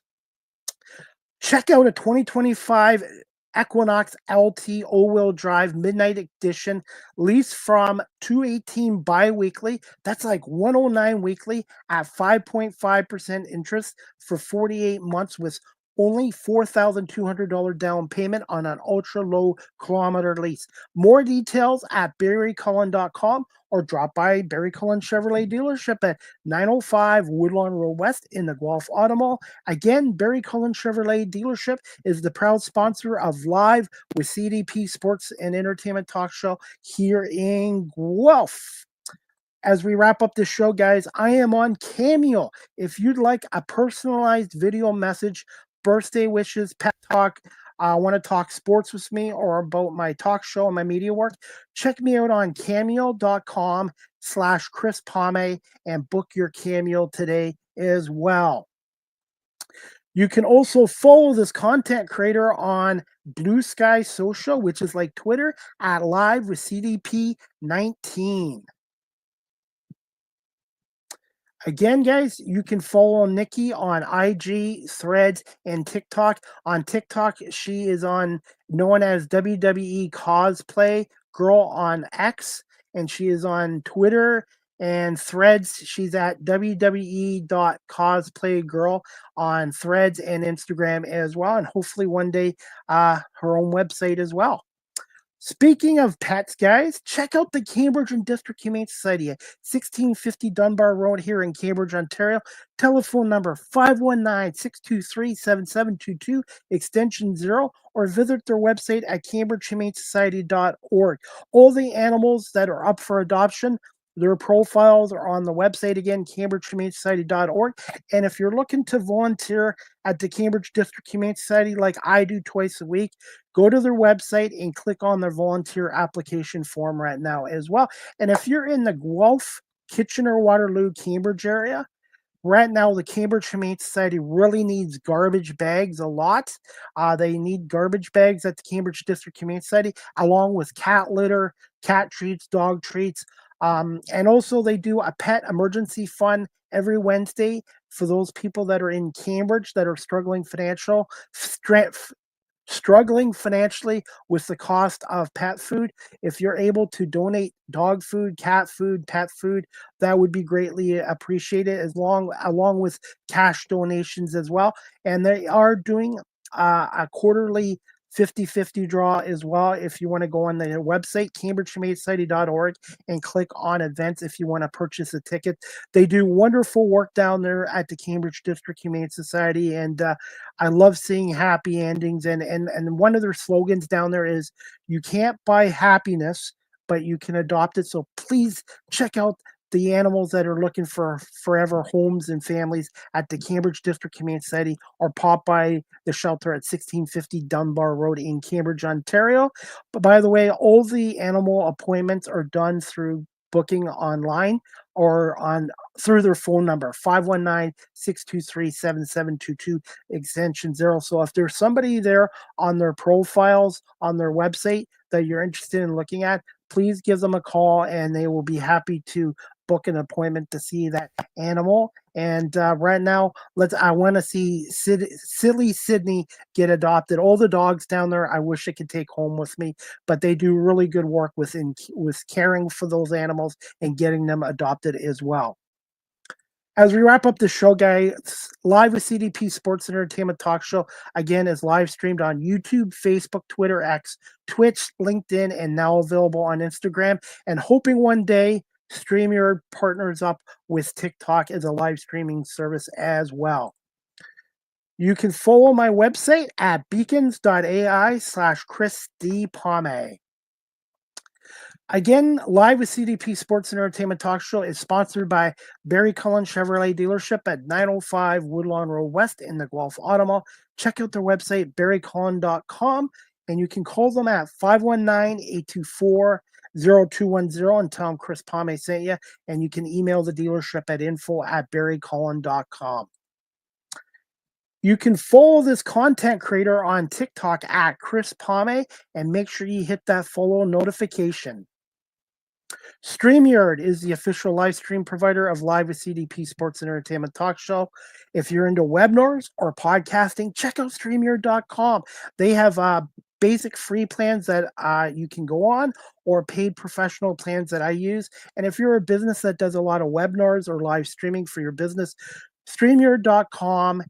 check out a 2025 Equinox LT all-wheel drive midnight edition, lease from $218 bi-weekly. That's like $109 weekly at 5.5% interest for 48 months with Only $4,200 down payment on an ultra-low kilometer lease. More details at barrycullen.com or drop by Barry Cullen Chevrolet dealership at 905 Woodlawn Road West in the Guelph Auto Mall. Again, Barry Cullen Chevrolet dealership is the proud sponsor of Live with CDP Sports and Entertainment Talk Show here in Guelph. As we wrap up this show, guys, I am on Cameo. If you'd like a personalized video message, birthday wishes, pet talk, want to talk sports with me or about my talk show and my media work, check me out on cameo.com/Chris Palme and book your Cameo today as well. You can also follow this content creator on Blue Sky Social, which is like Twitter, at Live with CDP19. Again, guys, you can follow Niki on IG, Threads, and TikTok. On TikTok, she is known as WWE Cosplay Girl on X, and she is on Twitter and Threads. She's at WWE.cosplaygirl on Threads and Instagram as well, and hopefully one day her own website as well. Speaking of pets, guys, check out the Cambridge and District Humane Society at 1650 Dunbar Road here in Cambridge, Ontario. Telephone number 519-623-7722, extension 0, or visit their website at cambridgehumanesociety.org. All the animals that are up for adoption, their profiles are on the website again, cambridgehumanesociety.org. And if you're looking to volunteer at the Cambridge District Humane Society like I do twice a week, go to their website and click on their volunteer application form right now as well. And if you're in the Guelph, Kitchener, Waterloo, Cambridge area, right now the Cambridge Humane Society really needs garbage bags a lot. They need garbage bags at the Cambridge District Humane Society, along with cat litter, cat treats, dog treats. And also they do a pet emergency fund every Wednesday for those people that are in Cambridge that are struggling financially with the cost of pet food. If you're able to donate dog food, cat food, pet food, that would be greatly appreciated, along with cash donations as well. And they are doing a quarterly 50-50 draw as well. If you want to go on their website, cambridgehumanesociety.org, and click on events if you want to purchase a ticket. They do wonderful work down there at the Cambridge District Humane Society, and I love seeing happy endings. And one of their slogans down there is, "You can't buy happiness, but you can adopt it." So please check out the animals that are looking for forever homes and families at the Cambridge District Humane Society, or pop by the shelter at 1650 Dunbar Road in Cambridge, Ontario. But by the way, all the animal appointments are done through booking online or through their phone number, 519-623-7722, extension 0. So if there's somebody there on their profiles on their website that you're interested in looking at, please give them a call and they will be happy to book an appointment to see that animal. And right now, I want to see silly Sydney get adopted. All the dogs down there, I wish I could take home with me, but they do really good work with caring for those animals and getting them adopted as well. As we wrap up the show, guys, Live with CDP Sports and Entertainment Talk Show, again, is live streamed on YouTube, Facebook, Twitter, X, Twitch, LinkedIn, and now available on Instagram. And hoping one day StreamYard partners up with TikTok as a live streaming service as well. You can follow my website at beacons.ai/Chris D. Palme. Again, Live with CDP Sports and Entertainment Talk Show is sponsored by Barry Cullen Chevrolet dealership at 905 Woodlawn Road West in the Guelph Auto Mall. Check out their website, barrycullen.com, and you can call them at 519-824-0210 and tell them Chris Palme sent you, and you can email the dealership at info@barrycullen.com. You can follow this content creator on TikTok at Chris Palme, and make sure you hit that follow notification. StreamYard is the official live stream provider of Live with CDP Sports and Entertainment Talk Show. If you're into webinars or podcasting, check out StreamYard.com. They have basic free plans that you can go on, or paid professional plans that I use. And if you're a business that does a lot of webinars or live streaming for your business, StreamYard.com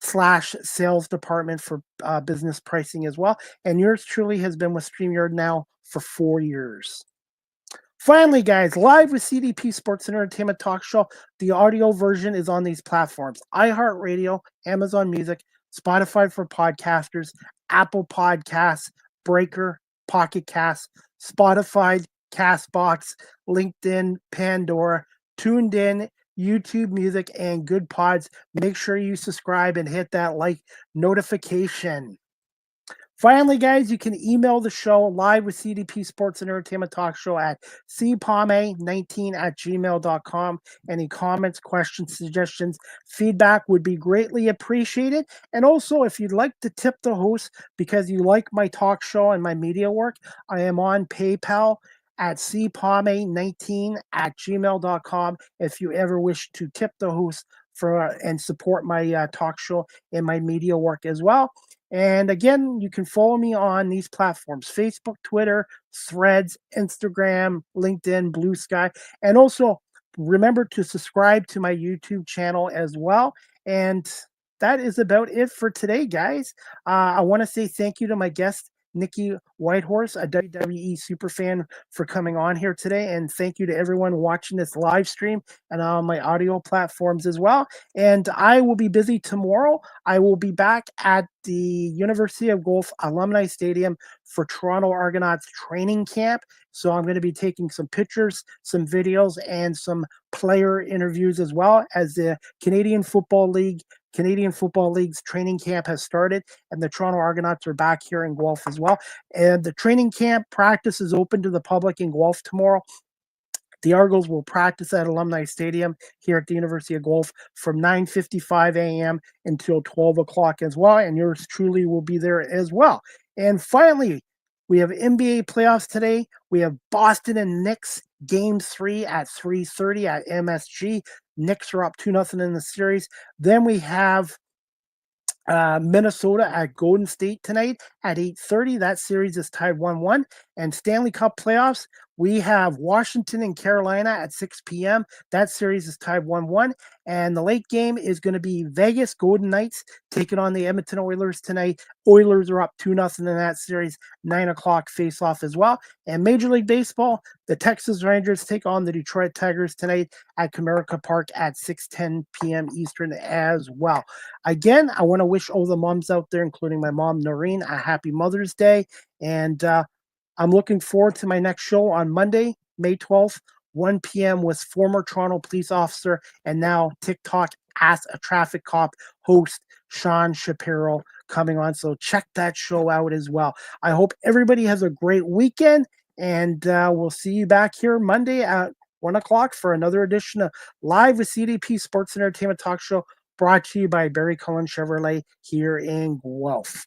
sales department for business pricing as well. And yours truly has been with StreamYard now for 4 years. Finally, guys, live with CDP Sports and Entertainment Talk Show. The audio version is on these platforms: iHeartRadio, Amazon Music, Spotify for podcasters, Apple Podcasts, Breaker, Pocket Casts, Spotify, Castbox, LinkedIn, Pandora, Tuned In, YouTube Music, and Good Pods. Make sure you subscribe and hit that like notification. Finally, guys, you can email the show live with CDP Sports and Entertainment Talk Show at cpame19@gmail.com. Any comments, questions, suggestions, feedback would be greatly appreciated. And also, if you'd like to tip the host because you like my talk show and my media work, I am on PayPal at cpame19@gmail.com if you ever wish to tip the host for and support my talk show and my media work as well. And again, you can follow me on these platforms: Facebook, Twitter, Threads, Instagram, LinkedIn, Blue Sky. And also remember to subscribe to my YouTube channel as well. And that is about it for today, guys. I want to say thank you to my guest, Niki Whitehorse, a WWE superfan, for coming on here today. And thank you to everyone watching this live stream and on my audio platforms as well. And I will be busy tomorrow. I will be back at the University of Guelph Alumni Stadium for Toronto Argonauts training camp. So I'm going to be taking some pictures, some videos, and some player interviews as well, as the Canadian Football League's training camp has started, and the Toronto Argonauts are back here in Guelph as well. And the training camp practice is open to the public in Guelph tomorrow. The Argos will practice at Alumni Stadium here at the University of Guelph from 9:55 a.m. until 12 o'clock as well, and yours truly will be there as well. And finally, we have NBA playoffs today. We have Boston and Knicks Game 3 at 3:30 at MSG. Knicks are up 2-0 in the series. Then we have Minnesota at Golden State tonight at 8:30. That series is tied 1-1. And Stanley Cup playoffs, we have Washington and Carolina at 6 p.m. That series is tied 1-1. And the late game is going to be Vegas Golden Knights taking on the Edmonton Oilers tonight. Oilers are up 2-0 in that series, 9 o'clock face-off as well. And Major League Baseball, the Texas Rangers take on the Detroit Tigers tonight at Comerica Park at 6:10 p.m. Eastern as well. Again, I want to wish all the moms out there, including my mom, Noreen, a happy Mother's Day. And I'm looking forward to my next show on Monday, May 12th, 1 p.m. with former Toronto police officer and now TikTok Ask a Traffic Cop host Sean Shapiro coming on. So check that show out as well. I hope everybody has a great weekend, and we'll see you back here Monday at 1 o'clock for another edition of Live with CDP Sports and Entertainment Talk Show, brought to you by Barry Cullen Chevrolet here in Guelph.